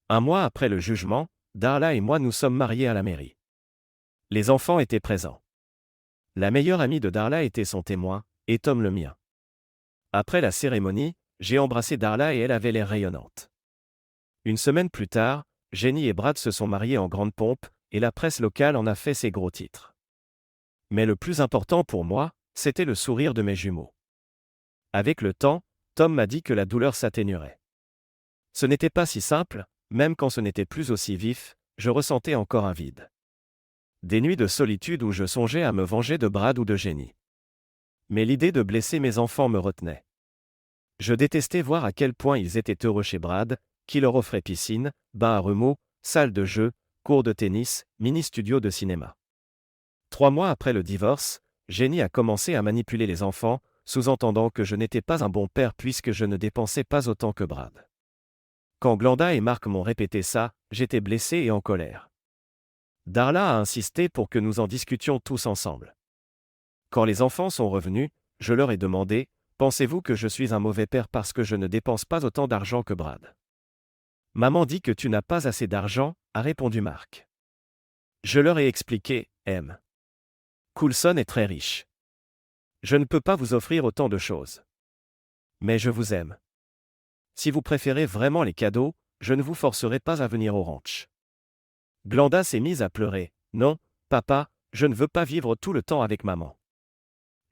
1 mois après le jugement, Darla et moi nous sommes mariés à la mairie. Les enfants étaient présents. La meilleure amie de Darla était son témoin, et Tom le mien. Après la cérémonie, j'ai embrassé Darla et elle avait l'air rayonnante. 1 semaine plus tard, Jenny et Brad se sont mariés en grande pompe, et la presse locale en a fait ses gros titres. Mais le plus important pour moi, c'était le sourire de mes jumeaux. Avec le temps, Tom m'a dit que la douleur s'atténuerait. Ce n'était pas si simple, même quand ce n'était plus aussi vif, je ressentais encore un vide. Des nuits de solitude où je songeais à me venger de Brad ou de Jenny. Mais l'idée de blesser mes enfants me retenait. Je détestais voir à quel point ils étaient heureux chez Brad, qui leur offrait piscine, bain à remous, salle de jeu, cours de tennis, mini-studio de cinéma. 3 mois après le divorce, Jenny a commencé à manipuler les enfants, sous-entendant que je n'étais pas un bon père puisque je ne dépensais pas autant que Brad. Quand Glenda et Marc m'ont répété ça, j'étais blessé et en colère. Darla a insisté pour que nous en discutions tous ensemble. Quand les enfants sont revenus, je leur ai demandé « Pensez-vous que je suis un mauvais père parce que je ne dépense pas autant d'argent que Brad ?» « Maman dit que tu n'as pas assez d'argent », a répondu Marc. Je leur ai expliqué « M. Coulson est très riche. Je ne peux pas vous offrir autant de choses. Mais je vous aime. Si vous préférez vraiment les cadeaux, je ne vous forcerai pas à venir au ranch. » Glenda s'est mise à pleurer. « Non, papa, je ne veux pas vivre tout le temps avec maman.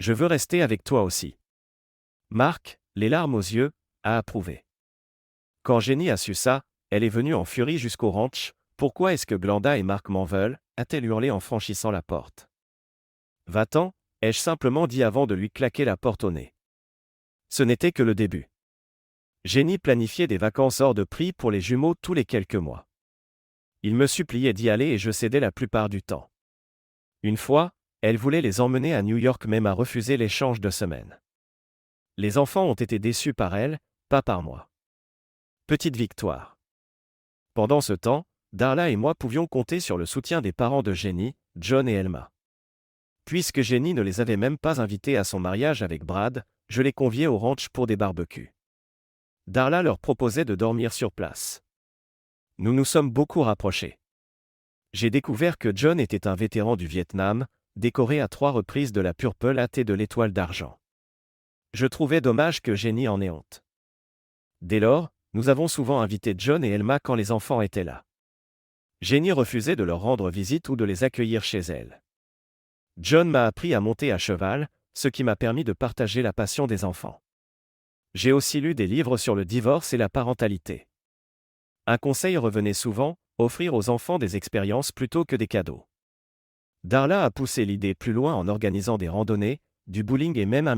Je veux rester avec toi aussi. » Marc, les larmes aux yeux, a approuvé. Quand Jenny a su ça, elle est venue en furie jusqu'au ranch. « Pourquoi est-ce que Glenda et Marc m'en veulent ?» a-t-elle hurlé en franchissant la porte. « Va-t'en » ai-je simplement dit avant de lui claquer la porte au nez. Ce n'était que le début. Jenny planifiait des vacances hors de prix pour les jumeaux tous les quelques mois. Il me suppliait d'y aller et je cédais la plupart du temps. Une fois, elle voulait les emmener à New York mais m'a refusé l'échange de semaines. Les enfants ont été déçus par elle, pas par moi. Petite victoire. Pendant ce temps, Darla et moi pouvions compter sur le soutien des parents de Jenny, John et Elma. Puisque Jenny ne les avait même pas invités à son mariage avec Brad, je les conviais au ranch pour des barbecues. Darla leur proposait de dormir sur place. Nous nous sommes beaucoup rapprochés. J'ai découvert que John était un vétéran du Vietnam, décoré à 3 reprises de la Purple Hat et de l'Étoile d'Argent. Je trouvais dommage que Jenny en ait honte. Dès lors, nous avons souvent invité John et Elma quand les enfants étaient là. Jenny refusait de leur rendre visite ou de les accueillir chez elle. John m'a appris à monter à cheval, ce qui m'a permis de partager la passion des enfants. J'ai aussi lu des livres sur le divorce et la parentalité. Un conseil revenait souvent, offrir aux enfants des expériences plutôt que des cadeaux. Darla a poussé l'idée plus loin en organisant des randonnées, du bowling et même un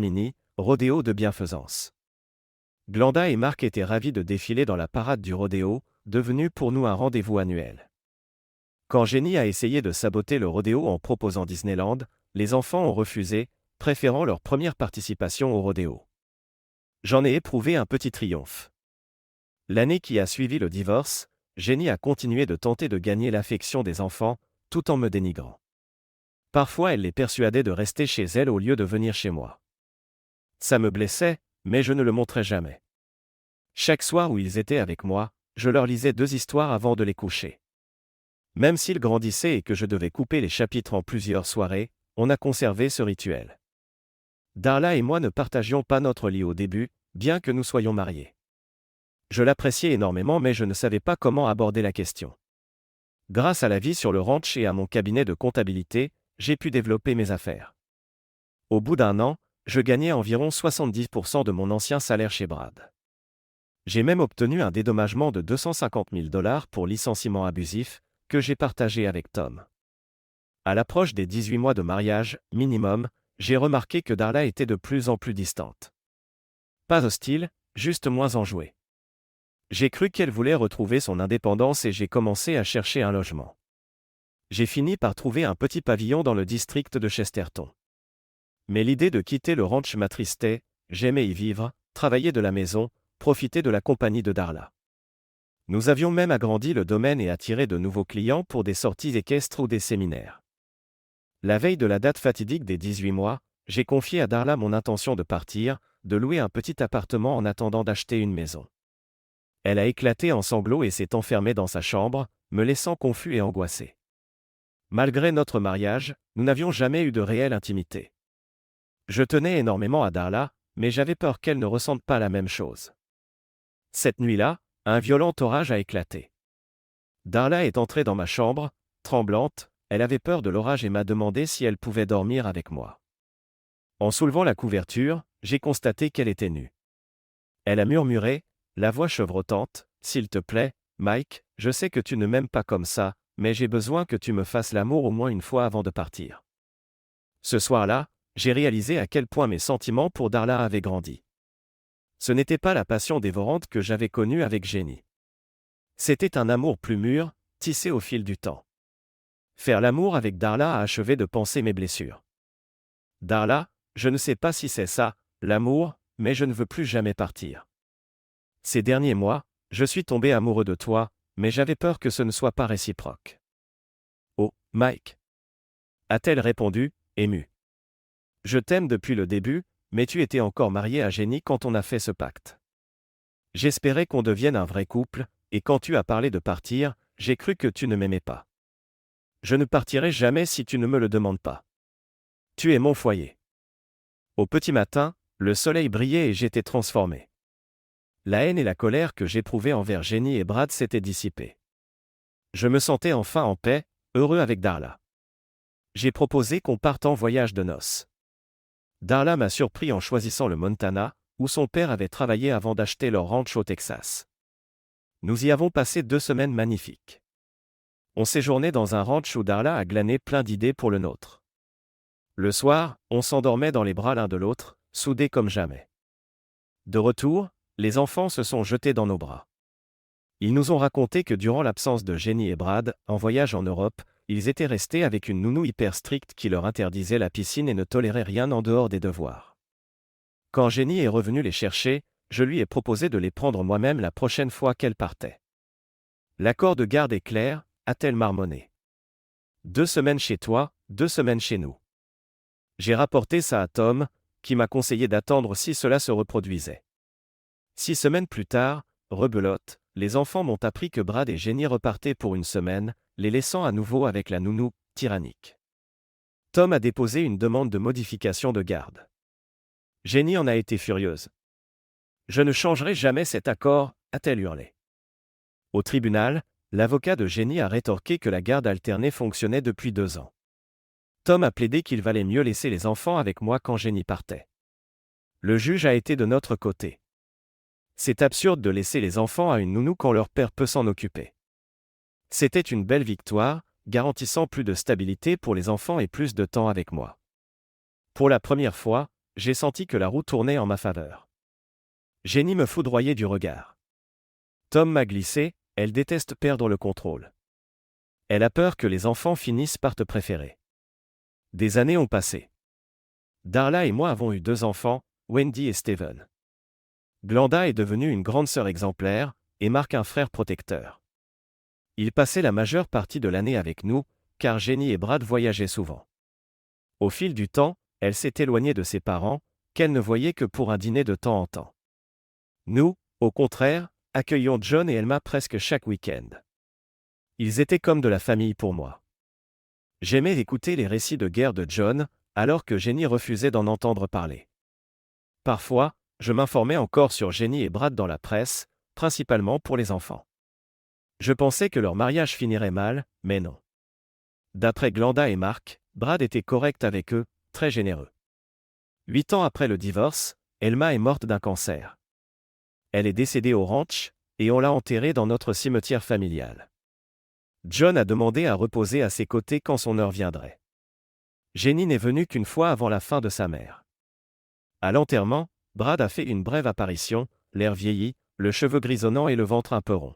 rodéo de bienfaisance. Glenda et Marc étaient ravis de défiler dans la parade du rodéo, devenu pour nous un rendez-vous annuel. Quand Jenny a essayé de saboter le rodéo en proposant Disneyland, les enfants ont refusé, préférant leur première participation au rodéo. J'en ai éprouvé un petit triomphe. L'année qui a suivi le divorce, Jenny a continué de tenter de gagner l'affection des enfants, tout en me dénigrant. Parfois elle les persuadait de rester chez elle au lieu de venir chez moi. Ça me blessait, mais je ne le montrais jamais. Chaque soir où ils étaient avec moi, je leur lisais 2 histoires avant de les coucher. Même s'ils grandissaient et que je devais couper les chapitres en plusieurs soirées, on a conservé ce rituel. Darla et moi ne partagions pas notre lit au début, bien que nous soyons mariés. Je l'appréciais énormément mais je ne savais pas comment aborder la question. Grâce à la vie sur le ranch et à mon cabinet de comptabilité, j'ai pu développer mes affaires. Au bout d'1 an, je gagnais environ 70% de mon ancien salaire chez Brad. J'ai même obtenu un dédommagement de $250 000 pour licenciement abusif, que j'ai partagé avec Tom. À l'approche des 18 mois de mariage, minimum, j'ai remarqué que Darla était de plus en plus distante. Pas hostile, juste moins enjouée. J'ai cru qu'elle voulait retrouver son indépendance et j'ai commencé à chercher un logement. J'ai fini par trouver un petit pavillon dans le district de Chesterton. Mais l'idée de quitter le ranch m'attristait, j'aimais y vivre, travailler de la maison, profiter de la compagnie de Darla. Nous avions même agrandi le domaine et attiré de nouveaux clients pour des sorties équestres ou des séminaires. La veille de la date fatidique des 18 mois, j'ai confié à Darla mon intention de partir, de louer un petit appartement en attendant d'acheter une maison. Elle a éclaté en sanglots et s'est enfermée dans sa chambre, me laissant confus et angoissé. Malgré notre mariage, nous n'avions jamais eu de réelle intimité. Je tenais énormément à Darla, mais j'avais peur qu'elle ne ressente pas la même chose. Cette nuit-là, un violent orage a éclaté. Darla est entrée dans ma chambre, tremblante, elle avait peur de l'orage et m'a demandé si elle pouvait dormir avec moi. En soulevant la couverture, j'ai constaté qu'elle était nue. Elle a murmuré, la voix chevrotante, « S'il te plaît, Mike, je sais que tu ne m'aimes pas comme ça, mais j'ai besoin que tu me fasses l'amour au moins une fois avant de partir. » Ce soir-là, j'ai réalisé à quel point mes sentiments pour Darla avaient grandi. Ce n'était pas la passion dévorante que j'avais connue avec Jenny. C'était un amour plus mûr, tissé au fil du temps. Faire l'amour avec Darla a achevé de panser mes blessures. Darla, je ne sais pas si c'est ça, l'amour, mais je ne veux plus jamais partir. Ces derniers mois, je suis tombé amoureux de toi, mais j'avais peur que ce ne soit pas réciproque. Oh, Mike, a-t-elle répondu, émue. Je t'aime depuis le début, mais tu étais encore marié à Jenny quand on a fait ce pacte. J'espérais qu'on devienne un vrai couple, et quand tu as parlé de partir, j'ai cru que tu ne m'aimais pas. Je ne partirai jamais si tu ne me le demandes pas. Tu es mon foyer. Au petit matin, le soleil brillait et j'étais transformé. La haine et la colère que j'éprouvais envers Jenny et Brad s'étaient dissipées. Je me sentais enfin en paix, heureux avec Darla. J'ai proposé qu'on parte en voyage de noces. Darla m'a surpris en choisissant le Montana, où son père avait travaillé avant d'acheter leur ranch au Texas. Nous y avons passé 2 semaines magnifiques. On séjournait dans un ranch où Darla a glané plein d'idées pour le nôtre. Le soir, on s'endormait dans les bras l'un de l'autre, soudés comme jamais. De retour, les enfants se sont jetés dans nos bras. Ils nous ont raconté que durant l'absence de Jenny et Brad, en voyage en Europe, ils étaient restés avec une nounou hyper stricte qui leur interdisait la piscine et ne tolérait rien en dehors des devoirs. Quand Jenny est revenue les chercher, je lui ai proposé de les prendre moi-même la prochaine fois qu'elle partait. L'accord de garde est clair, a-t-elle marmonné. 2 semaines chez toi, 2 semaines chez nous. J'ai rapporté ça à Tom, qui m'a conseillé d'attendre si cela se reproduisait. 6 semaines plus tard, rebelote, les enfants m'ont appris que Brad et Jenny repartaient pour une semaine, les laissant à nouveau avec la nounou, tyrannique. Tom a déposé une demande de modification de garde. Jenny en a été furieuse. Je ne changerai jamais cet accord, a-t-elle hurlé. Au tribunal, l'avocat de Jenny a rétorqué que la garde alternée fonctionnait depuis 2 ans. Tom a plaidé qu'il valait mieux laisser les enfants avec moi quand Jenny partait. Le juge a été de notre côté. C'est absurde de laisser les enfants à une nounou quand leur père peut s'en occuper. C'était une belle victoire, garantissant plus de stabilité pour les enfants et plus de temps avec moi. Pour la première fois, j'ai senti que la roue tournait en ma faveur. Jenny me foudroyait du regard. Tom m'a glissé, elle déteste perdre le contrôle. Elle a peur que les enfants finissent par te préférer. Des années ont passé. Darla et moi avons eu 2 enfants, Wendy et Steven. Glenda est devenue une grande sœur exemplaire, et Mark un frère protecteur. Il passait la majeure partie de l'année avec nous, car Jenny et Brad voyageaient souvent. Au fil du temps, elle s'est éloignée de ses parents, qu'elle ne voyait que pour un dîner de temps en temps. Nous, au contraire, accueillions John et Elma presque chaque week-end. Ils étaient comme de la famille pour moi. J'aimais écouter les récits de guerre de John, alors que Jenny refusait d'en entendre parler. Parfois, je m'informais encore sur Jenny et Brad dans la presse, principalement pour les enfants. Je pensais que leur mariage finirait mal, mais non. D'après Glenda et Mark, Brad était correct avec eux, très généreux. 8 ans après le divorce, Elma est morte d'un cancer. Elle est décédée au ranch, et on l'a enterrée dans notre cimetière familial. John a demandé à reposer à ses côtés quand son heure viendrait. Jenny n'est venue qu'une fois avant la fin de sa mère. À l'enterrement, Brad a fait une brève apparition, l'air vieilli, le cheveu grisonnant et le ventre un peu rond.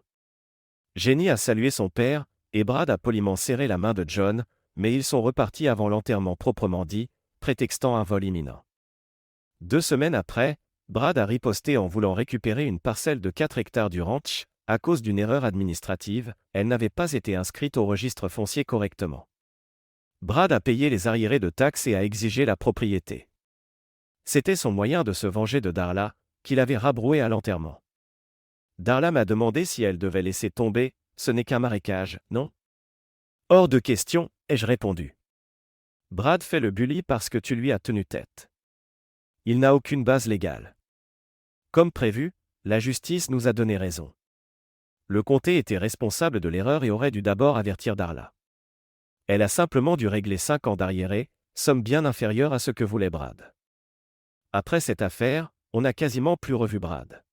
Jenny a salué son père, et Brad a poliment serré la main de John, mais ils sont repartis avant l'enterrement proprement dit, prétextant un vol imminent. 2 semaines après, Brad a riposté en voulant récupérer une parcelle de 4 hectares du ranch. À cause d'une erreur administrative, elle n'avait pas été inscrite au registre foncier correctement. Brad a payé les arriérés de taxes et a exigé la propriété. C'était son moyen de se venger de Darla, qu'il avait rabroué à l'enterrement. Darla m'a demandé si elle devait laisser tomber, ce n'est qu'un marécage, non? Hors de question, ai-je répondu. Brad fait le bully parce que tu lui as tenu tête. Il n'a aucune base légale. Comme prévu, la justice nous a donné raison. Le comté était responsable de l'erreur et aurait dû d'abord avertir Darla. Elle a simplement dû régler 5 ans d'arriérés, somme bien inférieure à ce que voulait Brad. Après cette affaire, on n'a quasiment plus revu Brad.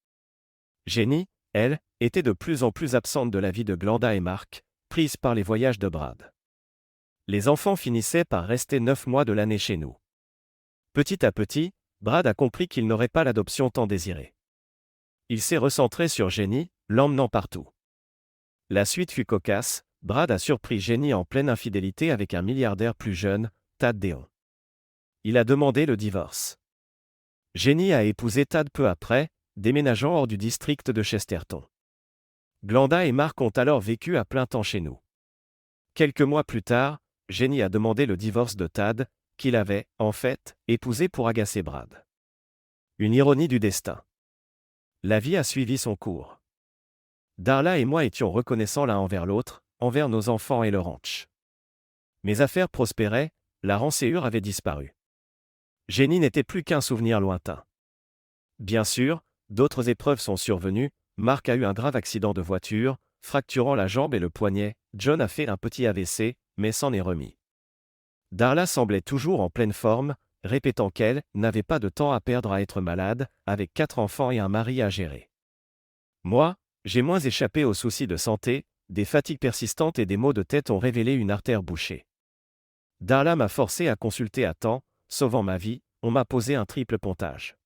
Jenny, elle, était de plus en plus absente de la vie de Glenda et Mark, prise par les voyages de Brad. Les enfants finissaient par rester 9 mois de l'année chez nous. Petit à petit, Brad a compris qu'il n'aurait pas l'adoption tant désirée. Il s'est recentré sur Jenny, l'emmenant partout. La suite fut cocasse, Brad a surpris Jenny en pleine infidélité avec un milliardaire plus jeune, Tad Deon. Il a demandé le divorce. Jenny a épousé Tad peu après, déménageant hors du district de Chesterton. Glenda et Mark ont alors vécu à plein temps chez nous. Quelques mois plus tard, Jenny a demandé le divorce de Tad, qu'il avait, en fait, épousé pour agacer Brad. Une ironie du destin. La vie a suivi son cours. Darla et moi étions reconnaissants l'un envers l'autre, envers nos enfants et le ranch. Mes affaires prospéraient, la renséure avait disparu. Jenny n'était plus qu'un souvenir lointain. Bien sûr, d'autres épreuves sont survenues, Mark a eu un grave accident de voiture, fracturant la jambe et le poignet, John a fait un petit AVC, mais s'en est remis. Darla semblait toujours en pleine forme, répétant qu'elle n'avait pas de temps à perdre à être malade, avec 4 enfants et un mari à gérer. Moi, j'ai moins échappé aux soucis de santé, des fatigues persistantes et des maux de tête ont révélé une artère bouchée. Darla m'a forcé à consulter à temps, sauvant ma vie, on m'a posé un triple pontage.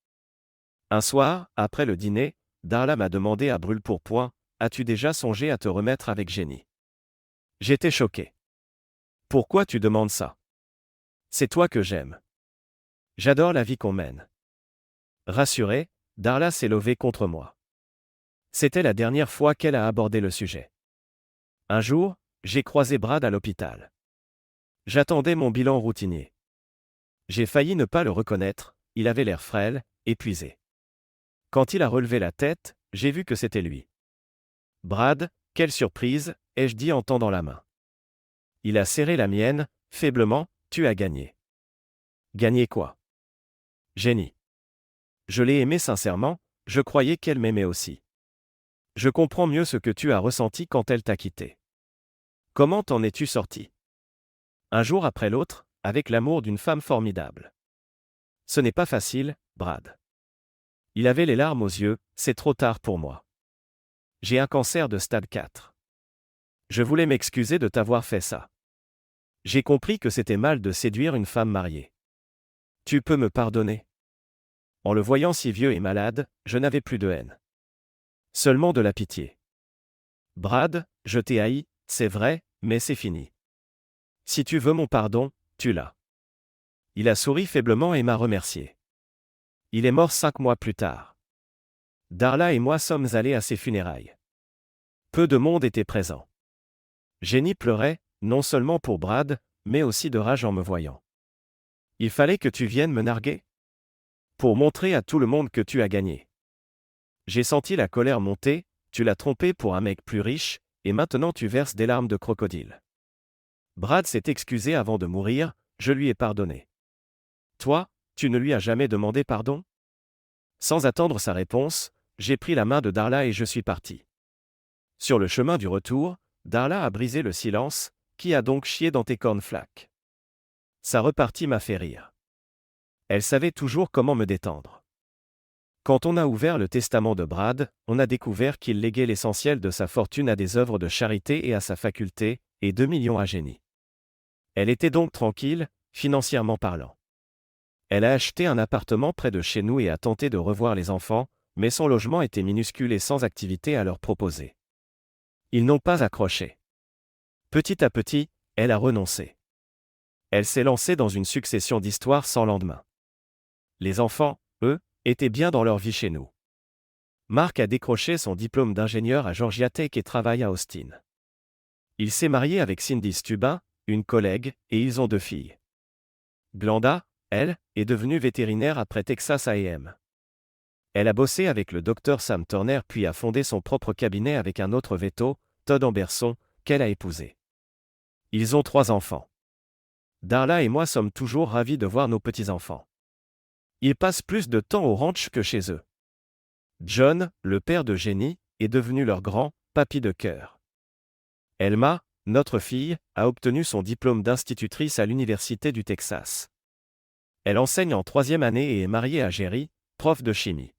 Un soir, après le dîner, Darla m'a demandé à brûle-pourpoint, « As-tu déjà songé à te remettre avec Jenny ?» J'étais choqué. « Pourquoi tu demandes ça ? C'est toi que j'aime. J'adore la vie qu'on mène. » Rassurée, Darla s'est levée contre moi. C'était la dernière fois qu'elle a abordé le sujet. Un jour, j'ai croisé Brad à l'hôpital. J'attendais mon bilan routinier. J'ai failli ne pas le reconnaître, il avait l'air frêle, épuisé. Quand il a relevé la tête, j'ai vu que c'était lui. « Brad, quelle surprise !» ai-je dit en tendant la main. Il a serré la mienne, faiblement, « Tu as gagné. » Gagné quoi ? Jenny. Je l'ai aimée sincèrement, je croyais qu'elle m'aimait aussi. Je comprends mieux ce que tu as ressenti quand elle t'a quitté. Comment t'en es-tu sorti ? Un jour après l'autre, avec l'amour d'une femme formidable. Ce n'est pas facile, Brad. Il avait les larmes aux yeux, c'est trop tard pour moi. J'ai un cancer de stade 4. Je voulais m'excuser de t'avoir fait ça. J'ai compris que c'était mal de séduire une femme mariée. Tu peux me pardonner ? En le voyant si vieux et malade, je n'avais plus de haine. Seulement de la pitié. Brad, je t'ai haï, c'est vrai, mais c'est fini. Si tu veux mon pardon, tu l'as. Il a souri faiblement et m'a remercié. Il est mort 5 mois plus tard. Darla et moi sommes allés à ses funérailles. Peu de monde était présent. Jenny pleurait, non seulement pour Brad, mais aussi de rage en me voyant. Il fallait que tu viennes me narguer? Pour montrer à tout le monde que tu as gagné. J'ai senti la colère monter, tu l'as trompé pour un mec plus riche, et maintenant tu verses des larmes de crocodile. Brad s'est excusé avant de mourir, je lui ai pardonné. Toi, tu ne lui as jamais demandé pardon? Sans attendre sa réponse, j'ai pris la main de Darla et je suis parti. Sur le chemin du retour, Darla a brisé le silence. Qui a donc chié dans tes cornflakes? Sa repartie m'a fait rire. Elle savait toujours comment me détendre. Quand on a ouvert le testament de Brad, on a découvert qu'il léguait l'essentiel de sa fortune à des œuvres de charité et à sa faculté, et 2 millions à Jenny. Elle était donc tranquille, financièrement parlant. Elle a acheté un appartement près de chez nous et a tenté de revoir les enfants, mais son logement était minuscule et sans activité à leur proposer. Ils n'ont pas accroché. Petit à petit, elle a renoncé. Elle s'est lancée dans une succession d'histoires sans lendemain. Les enfants, eux, étaient bien dans leur vie chez nous. Mark a décroché son diplôme d'ingénieur à Georgia Tech et travaille à Austin. Il s'est marié avec Cindy Stubin, une collègue, et ils ont 2 filles. Glenda, elle, est devenue vétérinaire après Texas A&M. Elle a bossé avec le docteur Sam Turner puis a fondé son propre cabinet avec un autre véto, Todd Amberson, qu'elle a épousé. Ils ont 3 enfants. Darla et moi sommes toujours ravis de voir nos petits-enfants. Ils passent plus de temps au ranch que chez eux. John, le père de Jenny, est devenu leur grand papy de cœur. Elma, notre fille, a obtenu son diplôme d'institutrice à l'Université du Texas. Elle enseigne en 3e année et est mariée à Jerry, prof de chimie.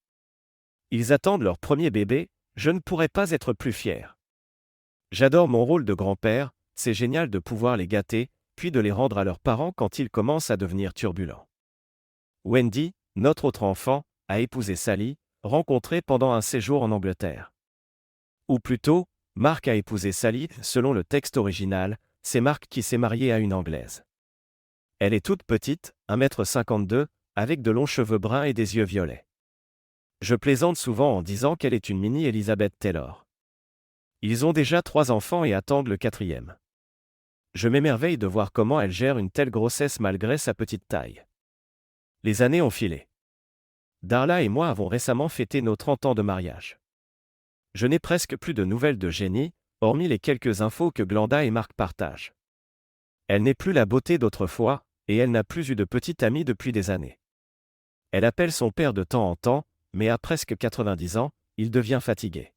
Ils attendent leur premier bébé, je ne pourrais pas être plus fier. J'adore mon rôle de grand-père, c'est génial de pouvoir les gâter, puis de les rendre à leurs parents quand ils commencent à devenir turbulents. Wendy, notre autre enfant, a épousé Sally, rencontrée pendant un séjour en Angleterre. Ou plutôt, Mark a épousé Sally, selon le texte original, c'est Mark qui s'est marié à une Anglaise. Elle est toute petite, 1,52 m, avec de longs cheveux bruns et des yeux violets. Je plaisante souvent en disant qu'elle est une mini Elizabeth Taylor. Ils ont déjà 3 enfants et attendent le 4e. Je m'émerveille de voir comment elle gère une telle grossesse malgré sa petite taille. Les années ont filé. Darla et moi avons récemment fêté nos 30 ans de mariage. Je n'ai presque plus de nouvelles de Jenny, hormis les quelques infos que Glenda et Mark partagent. Elle n'est plus la beauté d'autrefois, et elle n'a plus eu de petite amie depuis des années. Elle appelle son père de temps en temps, mais à presque 90 ans, il devient fatigué.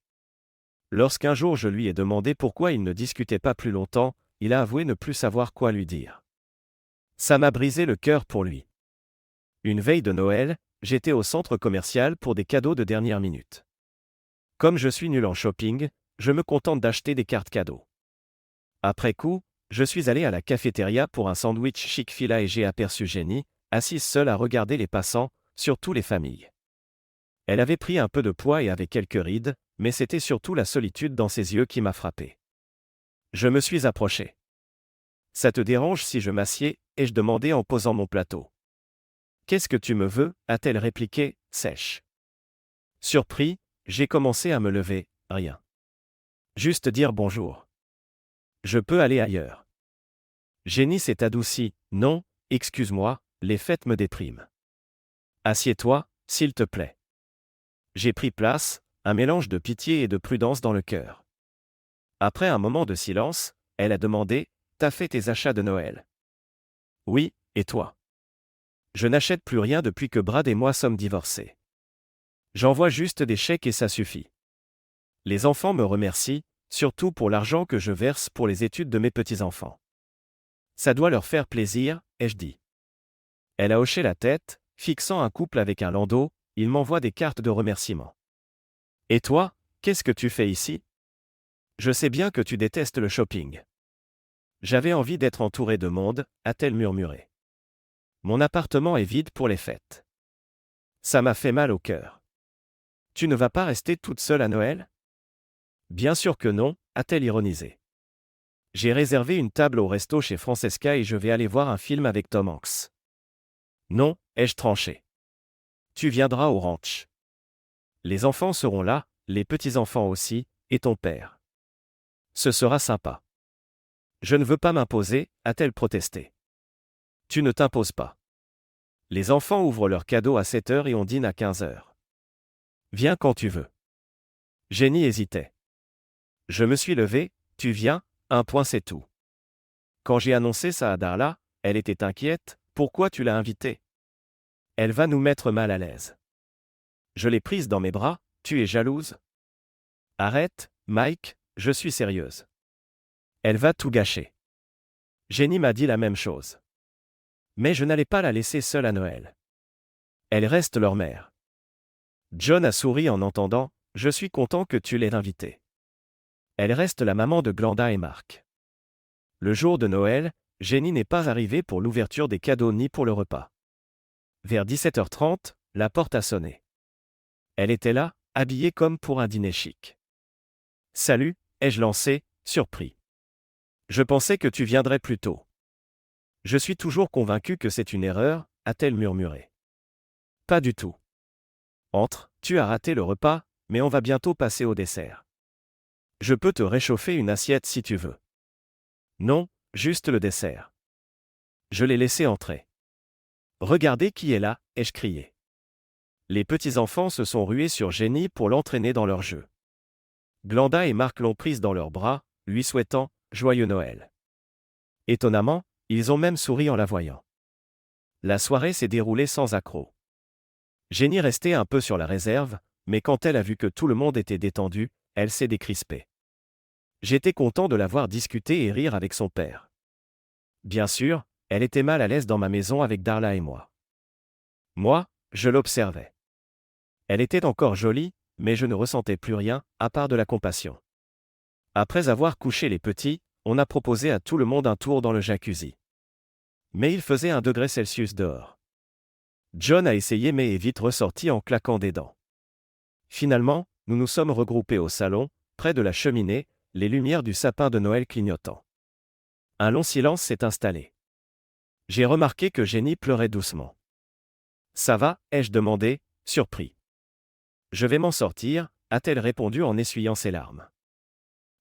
Lorsqu'un jour je lui ai demandé pourquoi il ne discutait pas plus longtemps, il a avoué ne plus savoir quoi lui dire. Ça m'a brisé le cœur pour lui. Une veille de Noël, j'étais au centre commercial pour des cadeaux de dernière minute. Comme je suis nul en shopping, je me contente d'acheter des cartes cadeaux. Après coup, je suis allé à la cafétéria pour un sandwich Chick-fil-A et j'ai aperçu Jenny, assise seule à regarder les passants, surtout les familles. Elle avait pris un peu de poids et avait quelques rides, mais c'était surtout la solitude dans ses yeux qui m'a frappé. Je me suis approché. Ça te dérange si je m'assieds, ai-je demandé en posant mon plateau. Qu'est-ce que tu me veux, a-t-elle répliqué, sèche. Surpris, j'ai commencé à me lever, rien. Juste dire bonjour. Je peux aller ailleurs. Jenny s'est adoucie, non, excuse-moi, les fêtes me dépriment. Assieds-toi, s'il te plaît. J'ai pris place, un mélange de pitié et de prudence dans le cœur. Après un moment de silence, elle a demandé, t'as fait tes achats de Noël? Oui, et toi? Je n'achète plus rien depuis que Brad et moi sommes divorcés. J'envoie juste des chèques et ça suffit. Les enfants me remercient, surtout pour l'argent que je verse pour les études de mes petits-enfants. Ça doit leur faire plaisir, ai-je dit. Elle a hoché la tête, fixant un couple avec un landau, il m'envoie des cartes de remerciement. Et toi, qu'est-ce que tu fais ici? Je sais bien que tu détestes le shopping. J'avais envie d'être entouré de monde, a-t-elle murmuré. Mon appartement est vide pour les fêtes. Ça m'a fait mal au cœur. Tu ne vas pas rester toute seule à Noël? Bien sûr que non, a-t-elle ironisé. J'ai réservé une table au resto chez Francesca et je vais aller voir un film avec Tom Hanks. Non, ai-je tranché. Tu viendras au ranch. Les enfants seront là, les petits-enfants aussi, et ton père. Ce sera sympa. Je ne veux pas m'imposer, a-t-elle protesté. Tu ne t'imposes pas. Les enfants ouvrent leurs cadeaux à 7 heures et on dîne à 15 heures. Viens quand tu veux. Jenny hésitait. Je me suis levé, tu viens, un point c'est tout. Quand j'ai annoncé ça à Darla, elle était inquiète, pourquoi tu l'as invitée? Elle va nous mettre mal à l'aise. Je l'ai prise dans mes bras, tu es jalouse? Arrête, Mike, je suis sérieuse. Elle va tout gâcher. Jenny m'a dit la même chose. Mais je n'allais pas la laisser seule à Noël. Elle reste leur mère. John a souri en entendant, je suis content que tu l'aies invitée. Elle reste la maman de Glenda et Mark. Le jour de Noël, Jenny n'est pas arrivée pour l'ouverture des cadeaux ni pour le repas. Vers 17h30, la porte a sonné. Elle était là, habillée comme pour un dîner chic. Salut, ai-je lancé, surpris. Je pensais que tu viendrais plus tôt. Je suis toujours convaincu que c'est une erreur, a-t-elle murmuré. Pas du tout. Entre, tu as raté le repas, mais on va bientôt passer au dessert. Je peux te réchauffer une assiette si tu veux. Non, juste le dessert. Je l'ai laissé entrer. Regardez qui est là, ai-je crié. Les petits-enfants se sont rués sur Jenny pour l'entraîner dans leur jeu. Glenda et Mark l'ont prise dans leurs bras, lui souhaitant « Joyeux Noël ». Étonnamment, ils ont même souri en la voyant. La soirée s'est déroulée sans accroc. Jenny restait un peu sur la réserve, mais quand elle a vu que tout le monde était détendu, elle s'est décrispée. J'étais content de la voir discuter et rire avec son père. Bien sûr, elle était mal à l'aise dans ma maison avec Darla et moi. Moi, je l'observais. Elle était encore jolie, mais je ne ressentais plus rien, à part de la compassion. Après avoir couché les petits, on a proposé à tout le monde un tour dans le jacuzzi. Mais il faisait 1 degré Celsius dehors. John a essayé mais est vite ressorti en claquant des dents. Finalement, nous nous sommes regroupés au salon, près de la cheminée, les lumières du sapin de Noël clignotant. Un long silence s'est installé. J'ai remarqué que Jenny pleurait doucement. Ça va, ai-je demandé, surpris. Je vais m'en sortir, a-t-elle répondu en essuyant ses larmes.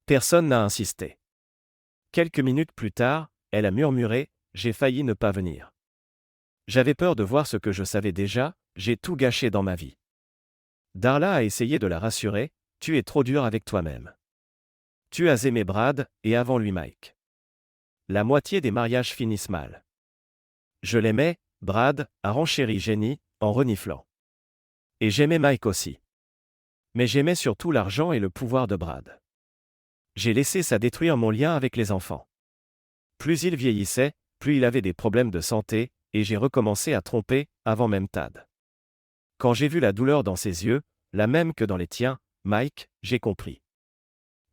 Personne n'a insisté. Quelques minutes plus tard, elle a murmuré, j'ai failli ne pas venir. J'avais peur de voir ce que je savais déjà, j'ai tout gâché dans ma vie. Darla a essayé de la rassurer, tu es trop dur avec toi-même. Tu as aimé Brad, et avant lui Mike. La moitié des mariages finissent mal. Je l'aimais, Brad, a renchéri Jenny, en reniflant. Et j'aimais Mike aussi. Mais j'aimais surtout l'argent et le pouvoir de Brad. J'ai laissé ça détruire mon lien avec les enfants. Plus il vieillissait, plus il avait des problèmes de santé, et j'ai recommencé à tromper, avant même Tad. Quand j'ai vu la douleur dans ses yeux, la même que dans les tiens, Mike, j'ai compris.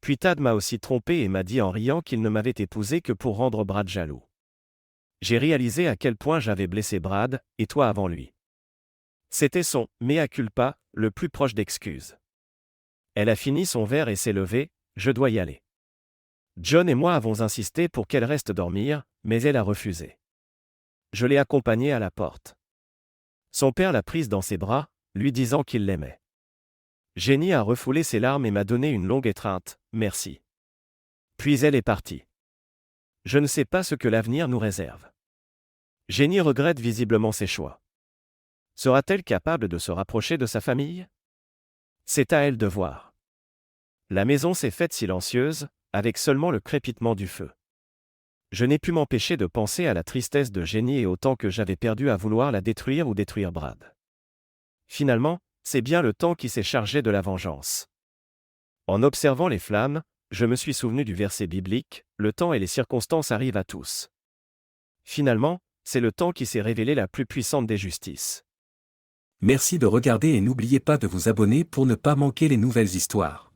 Puis Tad m'a aussi trompé et m'a dit en riant qu'il ne m'avait épousé que pour rendre Brad jaloux. J'ai réalisé à quel point j'avais blessé Brad, et toi avant lui. C'était son « mea culpa », le plus proche d'excuse. Elle a fini son verre et s'est levée, je dois y aller. John et moi avons insisté pour qu'elle reste dormir, mais elle a refusé. Je l'ai accompagnée à la porte. Son père l'a prise dans ses bras, lui disant qu'il l'aimait. Jenny a refoulé ses larmes et m'a donné une longue étreinte, merci. Puis elle est partie. Je ne sais pas ce que l'avenir nous réserve. Jenny regrette visiblement ses choix. Sera-t-elle capable de se rapprocher de sa famille? C'est à elle de voir. La maison s'est faite silencieuse, avec seulement le crépitement du feu. Je n'ai pu m'empêcher de penser à la tristesse de Jenny et au temps que j'avais perdu à vouloir la détruire ou détruire Brad. Finalement, c'est bien le temps qui s'est chargé de la vengeance. En observant les flammes, je me suis souvenu du verset biblique, le temps et les circonstances arrivent à tous. Finalement, c'est le temps qui s'est révélé la plus puissante des justices. Merci de regarder et n'oubliez pas de vous abonner pour ne pas manquer les nouvelles histoires.